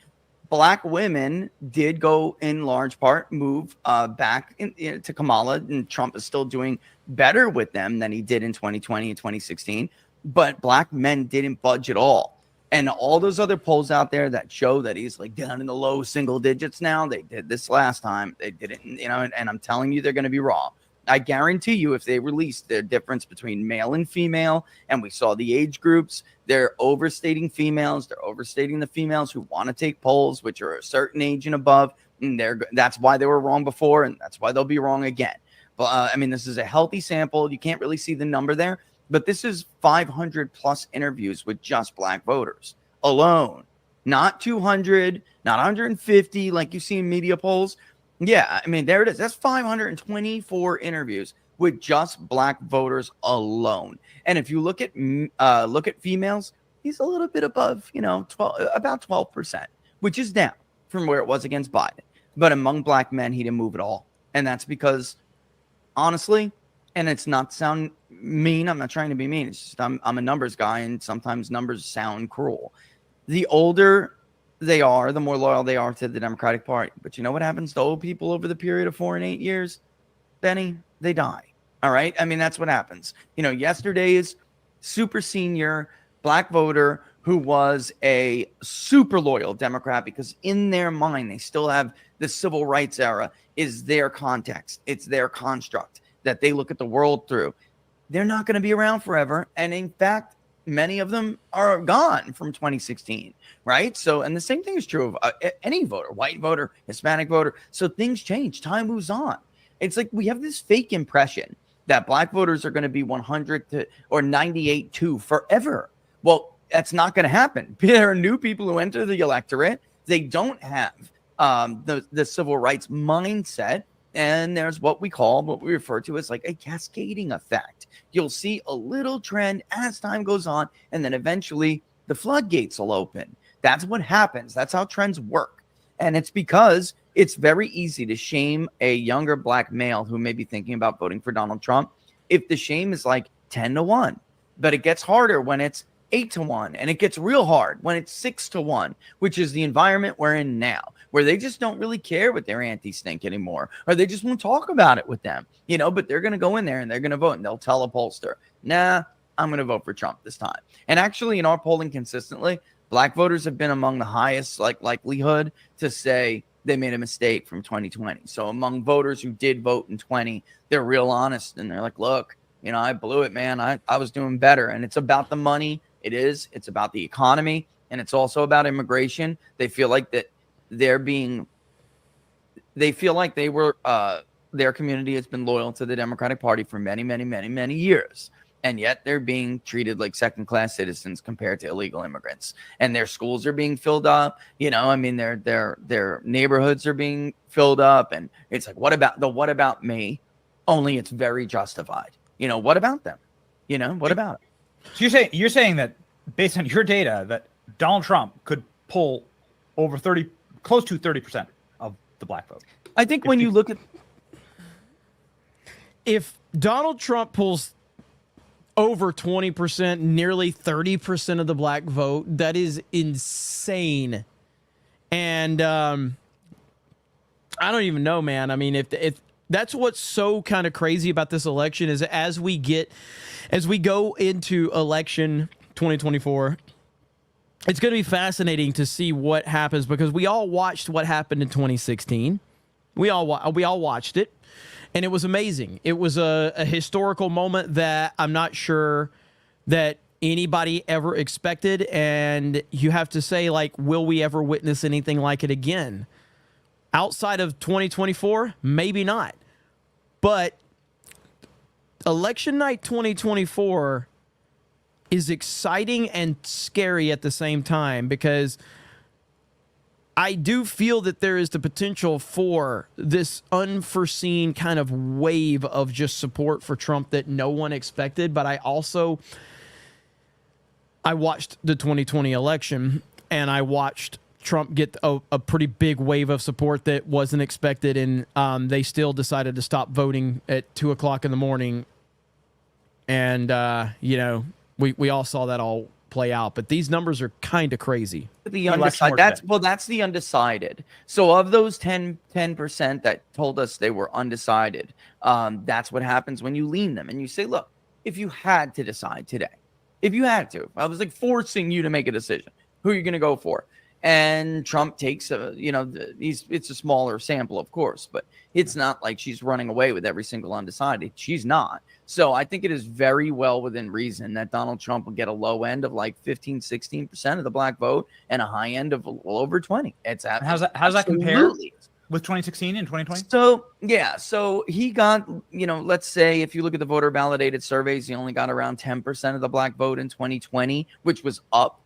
Black women did go in large part move back to Kamala, and Trump is still doing better with them than he did in 2020 and 2016. But black men didn't budge at all. And all those other polls out there that show that he's like down in the low single digits now, they did this last time. They didn't, and I'm telling you, they're going to be wrong. I guarantee you, if they released the difference between male and female, and we saw the age groups, they're overstating females. They're overstating the females who want to take polls, which are a certain age and above. And that's why they were wrong before, and that's why they'll be wrong again. But I mean, this is a healthy sample. You can't really see the number there, but this is 500 plus interviews with just black voters alone, not 200, not 150 like you see in media polls. Yeah, I mean, there it is. That's 524 interviews with just black voters alone. And if you look at females, he's a little bit above, about 12%, which is down from where it was against Biden. But among black men, he didn't move at all. And that's because, honestly, and it's not to sound mean, I'm not trying to be mean. It's just I'm a numbers guy, and sometimes numbers sound cruel. The older they are, the more loyal they are to the Democratic Party. But you know what happens to old people over the period of 4 and 8 years? Benny, they die. All right? I mean, that's what happens. Yesterday's super senior black voter who was a super loyal Democrat, because in their mind, they still have the civil rights era is their context. It's their construct that they look at the world through. They're not going to be around forever. And in fact, many of them are gone from 2016, right? So, and the same thing is true of any voter, white voter, Hispanic voter. So things change. Time moves on. It's like we have this fake impression that black voters are going to be 100 to or 98 to forever. Well, that's not going to happen. There are new people who enter the electorate. They don't have the civil rights mindset. And there's what we refer to as like a cascading effect. You'll see a little trend as time goes on, and then eventually the floodgates will open. That's what happens. That's how trends work. And it's because it's very easy to shame a younger black male who may be thinking about voting for Donald Trump if the shame is like 10-1. But it gets harder when it's 8-1, and it gets real hard when it's 6-1, which is the environment we're in now, where they just don't really care what their aunties think anymore, or they just won't talk about it with them, but they're going to go in there and they're going to vote, and they'll tell a pollster, nah, I'm going to vote for Trump this time. And actually, in our polling consistently, black voters have been among the highest likelihood to say they made a mistake from 2020. So among voters who did vote in 20, they're real honest, and they're like, look, I blew it, man. I was doing better. And it's about the money. It's about the economy, and it's also about immigration. They feel like that their community has been loyal to the Democratic Party for many, many, many, many years. And yet they're being treated like second-class citizens compared to illegal immigrants. And their schools are being filled up. Their neighborhoods are being filled up. And it's like, what about me? Only it's very justified. What about them? What about it? So you're saying that based on your data that Donald Trump could pull over close to 30% of the black vote. I think when you look at if Donald Trump pulls over 20%, nearly 30% of the black vote, that is insane. And I don't even know, man. I mean, if that's what's so kind of crazy about this election is as we go into election 2024, it's going to be fascinating to see what happens, because we all watched what happened in 2016. We all watched it, and it was amazing. It was a historical moment that I'm not sure that anybody ever expected, and you have to say, like, will we ever witness anything like it again? Outside of 2024, maybe not. But election night 2024 is exciting and scary at the same time, because I do feel that there is the potential for this unforeseen kind of wave of just support for Trump that no one expected. But I watched the 2020 election, and I watched Trump get a pretty big wave of support that wasn't expected, and they still decided to stop voting at 2 o'clock in the morning. And, we all saw that all play out, but these numbers are kind of crazy. The undecided, that's the undecided. So of those 10% that told us they were undecided, that's what happens when you lean them and you say, look, if you had to decide today, if you had to, I was like forcing you to make a decision, who are you going to go for? And Trump takes it's a smaller sample, of course, but it's not like she's running away with every single undecided. She's not. So I think it is very well within reason that Donald Trump will get a low end of like 15, 16% of the black vote and a high end of a little over 20. How's that compare with 2016 and 2020? So, yeah. So he got, let's say if you look at the voter validated surveys, he only got around 10% of the black vote in 2020, which was up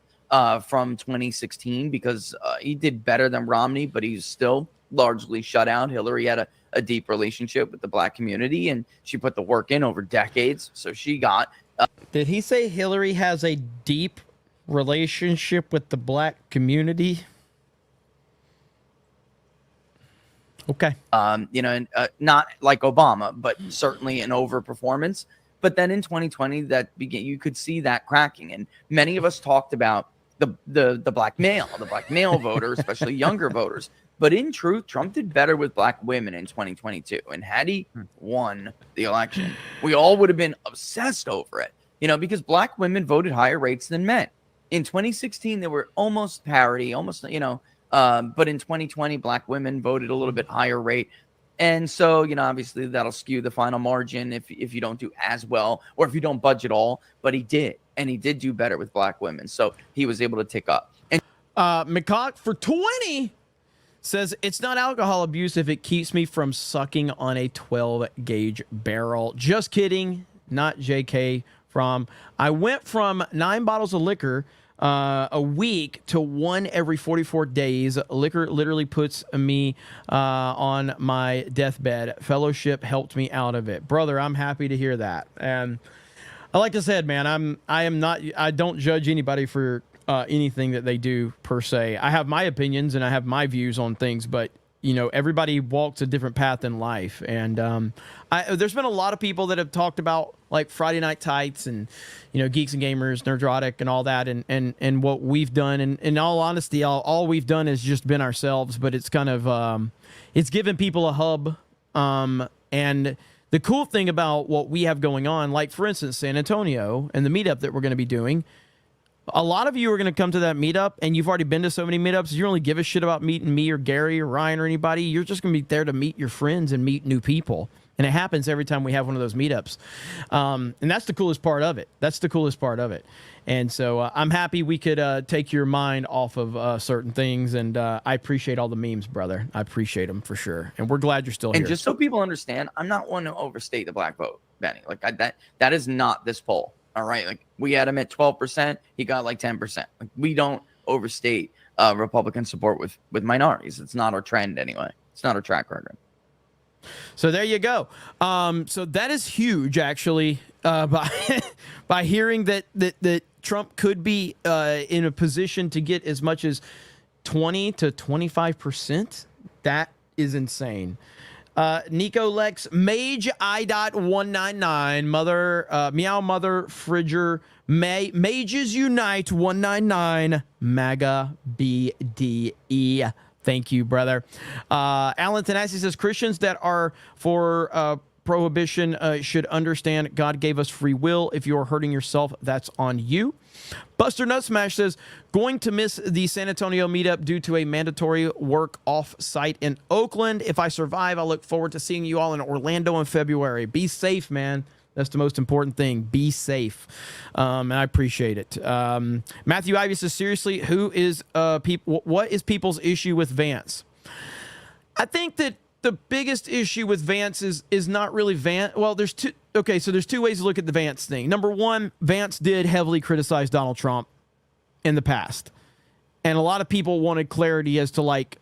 from 2016 because he did better than Romney, but he's still largely shut out. Hillary had a deep relationship with the black community, and she put the work in over decades. So she got. Did he say Hillary has a deep relationship with the black community? Okay. Not like Obama, but certainly an overperformance. But then in 2020, you could see that cracking, and many of us talked about the black male voter, especially younger voters. But in truth, Trump did better with black women in 2022. And had he won the election, we all would have been obsessed over it, because black women voted higher rates than men. In 2016, they were almost parity, but in 2020, black women voted a little bit higher rate. And so, obviously that'll skew the final margin if you don't do as well or if you don't budge at all. But he did. And he did do better with black women. So he was able to tick up. And McCock for 20 says it's not alcohol abuse if it keeps me from sucking on a 12-gauge barrel. Just kidding. Not JK from. I went from 9 bottles of liquor a week to 1 every 44 days. Liquor literally puts me on my deathbed. Fellowship helped me out of it. Brother, I'm happy to hear that. And like I said, man, I don't judge anybody for anything that they do per se. I have my opinions and I have my views on things, but everybody walks a different path in life. And there's been a lot of people that have talked about like Friday Night Tights and Geeks and Gamers, Nerdrotic, and all that, and what we've done. And in all honesty, all we've done is just been ourselves. But it's kind of it's given people a hub. And the cool thing about what we have going on, like for instance, San Antonio and the meetup that we're going to be doing. A lot of you are going to come to that meetup, and you've already been to so many meetups. You don't really give a shit about meeting me or Gary or Ryan or anybody. You're just going to be there to meet your friends and meet new people. And it happens every time we have one of those meetups. And that's the coolest part of it. And so I'm happy we could take your mind off of certain things. And I appreciate all the memes, brother. I appreciate them for sure. And we're glad you're still here. And just so people understand, I'm not one to overstate the black vote, Benny. Like that is not this poll. All right. Like we had him at 12%. He got like 10%. Like we don't overstate Republican support with minorities. It's not our trend anyway. It's not our track record. So there you go. So that is huge, actually, by hearing that Trump could be in a position to get as much as 20 to 25%. That is insane. Nico Lex Mage I.199 Mother Meow Mother Fridger Mages Unite 199 MAGA BDE. Thank you, brother. Alan Tanasi says Christians that are for prohibition should understand God gave us free will. If you're hurting yourself, that's on you. Buster Nutsmash says, going to miss the San Antonio meetup due to a mandatory work off site in Oakland. If I survive, I look forward to seeing you all in Orlando in February. Be safe, man. That's the most important thing. Be safe. And I appreciate it. Matthew Ivy says, seriously, what is people's issue with Vance? I think that the biggest issue with Vance is not really Vance. Well, there's two ways to look at the Vance thing. Number one, Vance did heavily criticize Donald Trump in the past. And a lot of people wanted clarity as to, like,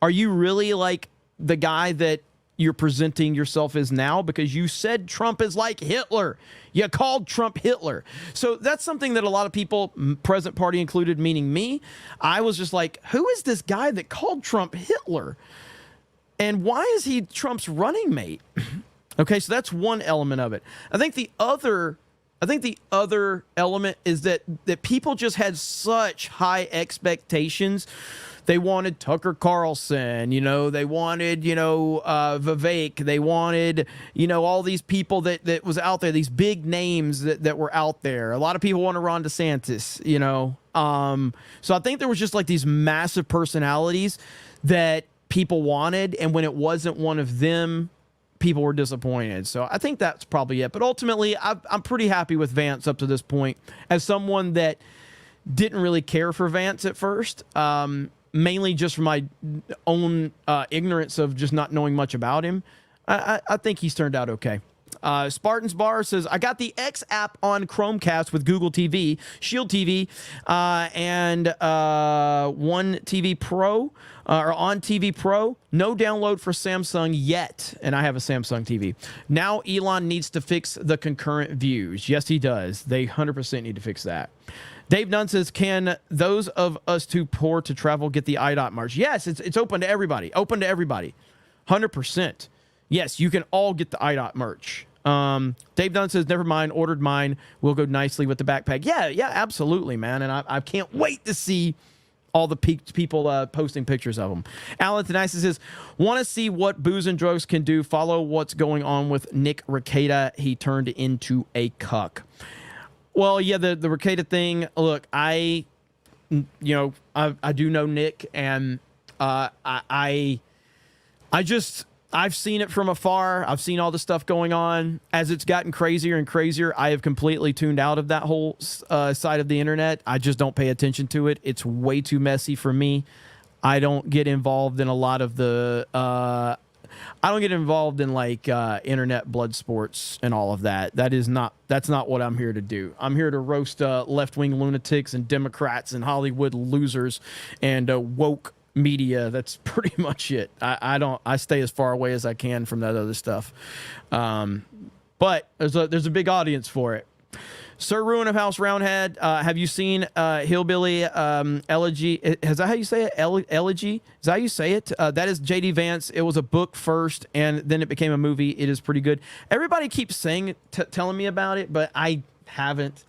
are you really like the guy that you're presenting yourself as now? Because you said Trump is like Hitler. You called Trump Hitler. So that's something that a lot of people, present party included, meaning me, I was just like, who is this guy that called Trump Hitler? And why is he Trump's running mate? Okay, so that's one element of it. I think the other element is that people just had such high expectations. They wanted Tucker Carlson, they wanted, Vivek, they wanted, all these people that was out there, these big names that were out there. A lot of people wanted Ron DeSantis, So I think there was just like these massive personalities that people wanted, and when it wasn't one of them, people were disappointed. So I think that's probably it. But ultimately, I'm pretty happy with Vance up to this point. As someone that didn't really care for Vance at first, mainly just from my own ignorance of just not knowing much about him, I think he's turned out okay. Spartans Bar says, I got the X app on Chromecast with Google TV, Shield TV, and One TV Pro, or On TV Pro. No download for Samsung yet, and I have a Samsung TV. Now Elon needs to fix the concurrent views. Yes, he does. They 100% need to fix that. Dave Nunn says, can those of us too poor to travel get the IDOT merch? Yes, it's open to everybody. Open to everybody. 100%. Yes, you can all get the IDOT merch. Dave Dunn says, never mind, ordered mine. Will go nicely with the backpack. Yeah, absolutely, man. And I can't wait to see all the people posting pictures of them. Alan Tanisi says, want to see what booze and drugs can do. Follow what's going on with Nick Rekieta. He turned into a cuck. Well, yeah, the Rekieta thing. Look, I do know Nick, and I've seen it from afar. I've seen all the stuff going on. As it's gotten crazier and crazier, I have completely tuned out of that whole side of the internet. I just don't pay attention to it. It's way too messy for me. I don't get involved in a lot of the... I don't get involved in internet blood sports and all of that. That's not what I'm here to do. I'm here to roast left-wing lunatics and Democrats and Hollywood losers and woke media. That's pretty much it. I stay as far away as I can from that other stuff. But there's a big audience for it. Sir Ruin of House Roundhead, have you seen Hillbilly Elegy? Is that how you say it? Elegy? Is that how you say it? That is J.D. Vance. It was a book first, and then it became a movie. It is pretty good. Everybody keeps telling me about it, but I haven't.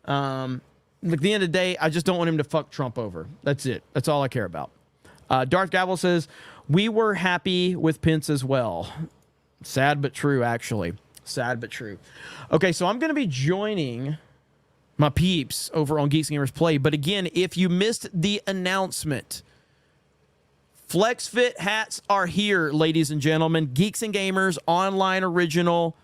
At the end of the day, I just don't want him to fuck Trump over. That's it. That's all I care about. Darth Gavel says, we were happy with Pence as well. Sad but true, actually. Sad but true. Okay, so I'm going to be joining my peeps over on Geeks and Gamers Play. But again, if you missed the announcement, FlexFit hats are here, ladies and gentlemen. Geeks and Gamers online original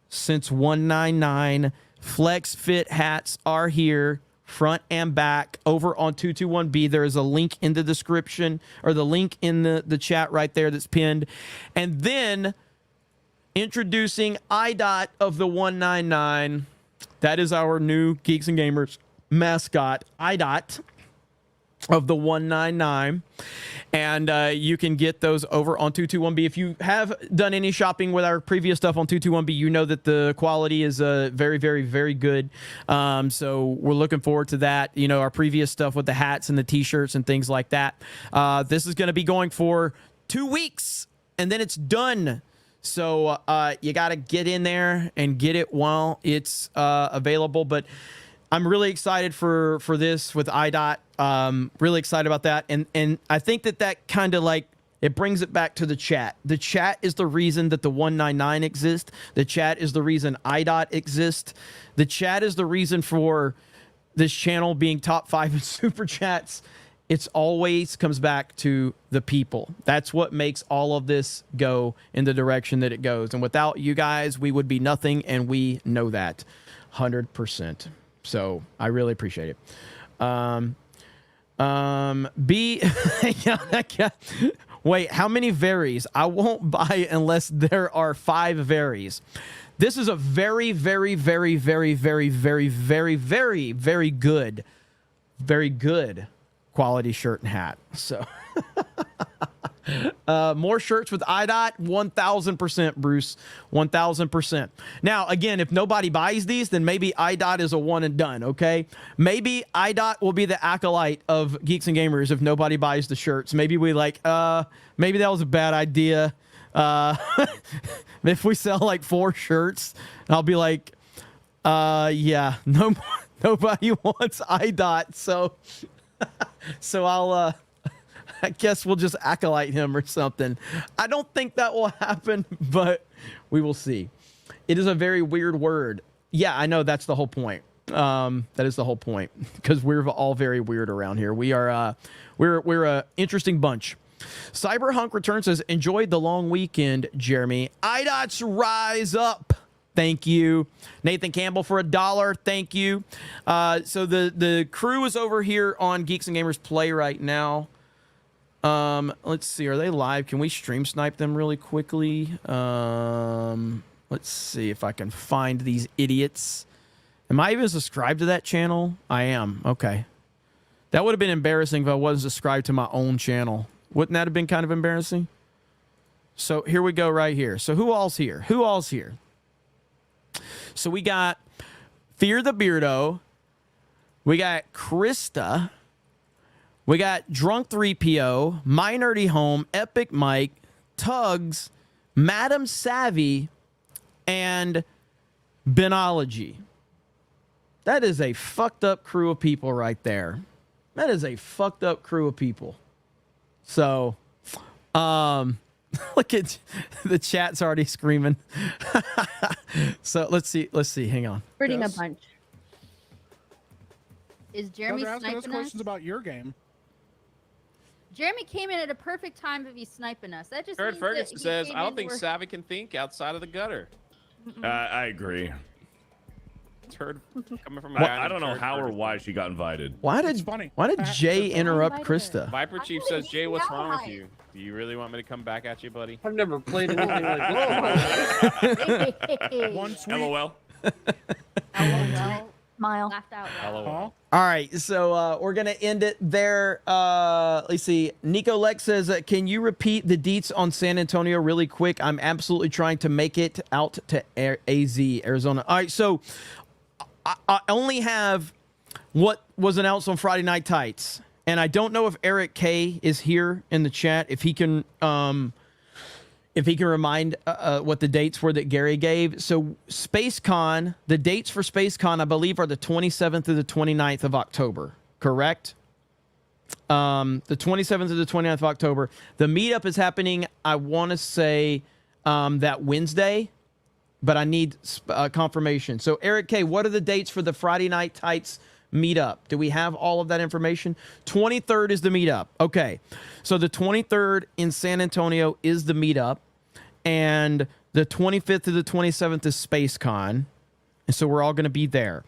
since 199. FlexFit hats are here, front and back, over on 221B. There is a link in the description, or the link in the chat right there that's pinned. And then introducing IDOT of the 199. That is our new Geeks and Gamers mascot, IDOT of the 199. And you can get those over on 221B. If you have done any shopping with our previous stuff on 221B, you know that the quality is very, very, very good. So we're looking forward to that. Our previous stuff with the hats and the T-shirts and things like that. This is going to be going for 2 weeks. and then it's done. So you got to get in there and get it while it's available. But I'm really excited for this with IDOT. Really excited about that. And I think that kind of like, it brings it back to the chat. The chat is the reason that the 199 exists. The chat is the reason IDOT exists. The chat is the reason for this channel being top 5 in super chats. It's always comes back to the people. That's what makes all of this go in the direction that it goes. And without you guys, we would be nothing, and we know that 100%. So I really appreciate it. Wait, how many varies? I won't buy unless there are 5 varies. This is a very, very, very, very, very, very, very, very, very good quality shirt and hat. So more shirts with IDOT, 1,000%, Bruce, 1,000%. Now, again, if nobody buys these, then maybe IDOT is a one and done, okay? Maybe IDOT will be the acolyte of Geeks and Gamers if nobody buys the shirts. Maybe maybe that was a bad idea. If we sell like 4 shirts, I'll be like, yeah, nobody wants IDOT, so I'll I guess we'll just acolyte him or something. I don't think that will happen, but we will see. It is a very weird word. Yeah, I know, that's the whole point. That is the whole point, because we're all very weird around here. We are we're a interesting bunch. Cyberhunk Return says, enjoyed the long weekend, Jeremy. IDOT's rise up. Thank you. Nathan Campbell for $1. Thank you. So the crew is over here on Geeks and Gamers Play right now. Let's see. Are they live? Can we stream snipe them really quickly? Let's see if I can find these idiots. Am I even subscribed to that channel? I am. Okay. That would have been embarrassing if I wasn't subscribed to my own channel. Wouldn't that have been kind of embarrassing? So here we go right here. So who all's here? Who all's here? So we got Fear the Beardo. We got Krista. We got Drunk 3PO, My Nerdy Home, Epic Mike, Tugs, Madam Savvy, and Benology. That is a fucked up crew of people right there. That is a fucked up crew of people. So, look at the chat's already screaming. So let's see. Hang on. Hurting a bunch. Is Jeremy They're asking us sniping questions us? about your game. Jeremy came in at a perfect time if he's sniping us. That just Kurt means Ferguson that he says, came I don't in think where- Savvy can think outside of the gutter. I agree. It's heard coming from Well, I don't know how or why she got invited. Why did Jay interrupt Krista? Viper Chief says, Jay, what's wrong with you? Do you really want me to come back at you, buddy? I've never played anything like this. One tweet. LOL. Smile. Laughed out loud. LOL. All right, so we're gonna end it there. Let's see. Nico Lex says, "Can you repeat the deets on San Antonio really quick? I'm absolutely trying to make it out to AZ, Arizona." All right, so I only have what was announced on Friday Night Tights, and I don't know if Eric K is here in the chat. If he can remind what the dates were that Gary gave. So SpaceCon, the dates for SpaceCon, I believe, are the 27th through the 29th of October, correct? The 27th to the 29th of October. The meetup is happening, I want to say, that Wednesday, but I need confirmation. So Eric K, what are the dates for the Friday Night Tights meetup? Do we have all of that information? 23rd is the meetup. Okay. So the 23rd in San Antonio is the meetup, and the 25th to the 27th is SpaceCon. And so we're all going to be there.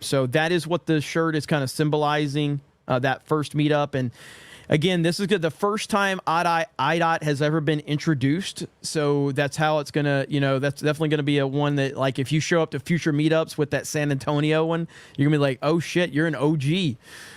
So that is what the shirt is kind of symbolizing, that first meetup. And again, this is good. The first time IDOT has ever been introduced. So that's how it's going to, that's definitely going to be a one that, like, if you show up to future meetups with that San Antonio one, you're going to be like, oh shit, you're an OG.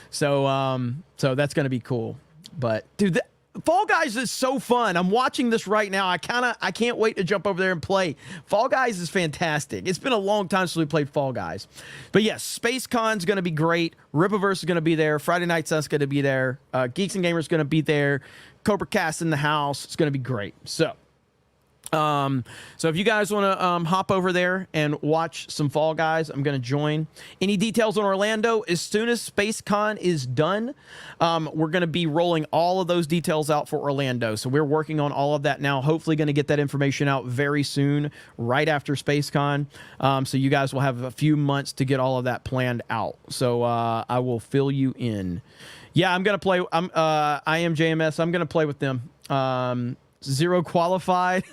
So, so that's going to be cool. But dude, Fall Guys is so fun. I'm watching this right now. I can't wait to jump over there and play. Fall Guys is fantastic. It's been a long time since we played Fall Guys. But yes, SpaceCon's going to be great. Ripaverse is going to be there. Friday Night Sun's going to be there. Geeks and Gamers going to be there. CobraCast in the house. It's going to be great. So if you guys want to hop over there and watch some Fall Guys, I'm going to join. Any details on Orlando? As soon as SpaceCon is done, we're going to be rolling all of those details out for Orlando. So we're working on all of that now. Hopefully going to get that information out very soon, right after SpaceCon. So you guys will have a few months to get all of that planned out. So I will fill you in. Yeah, I'm going to play. I am JMS. I'm going to play with them. 0 qualified.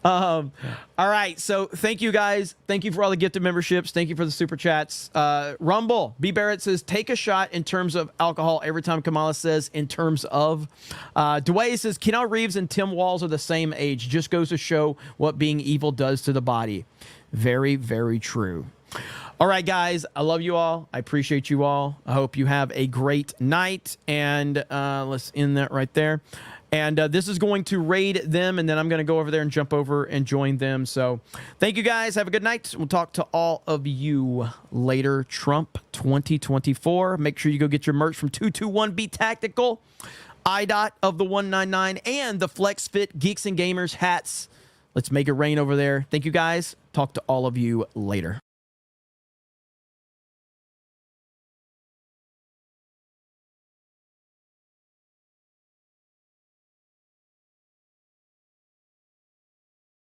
All right. So thank you guys. Thank you for all the gifted memberships. Thank you for the super chats. Rumble B Barrett says, take a shot in terms of alcohol every time Kamala says in terms of. Dwayne says, Keanu Reeves and Tim Walz are the same age. Just goes to show what being evil does to the body. Very, very true. All right, guys, I love you all. I appreciate you all. I hope you have a great night. And let's end that right there. And this is going to raid them, and then I'm going to go over there and jump over and join them. So thank you, guys. Have a good night. We'll talk to all of you later. Trump 2024. Make sure you go get your merch from 221B Tactical, IDOT of the 199, and the Flex Fit Geeks and Gamers hats. Let's make it rain over there. Thank you, guys. Talk to all of you later.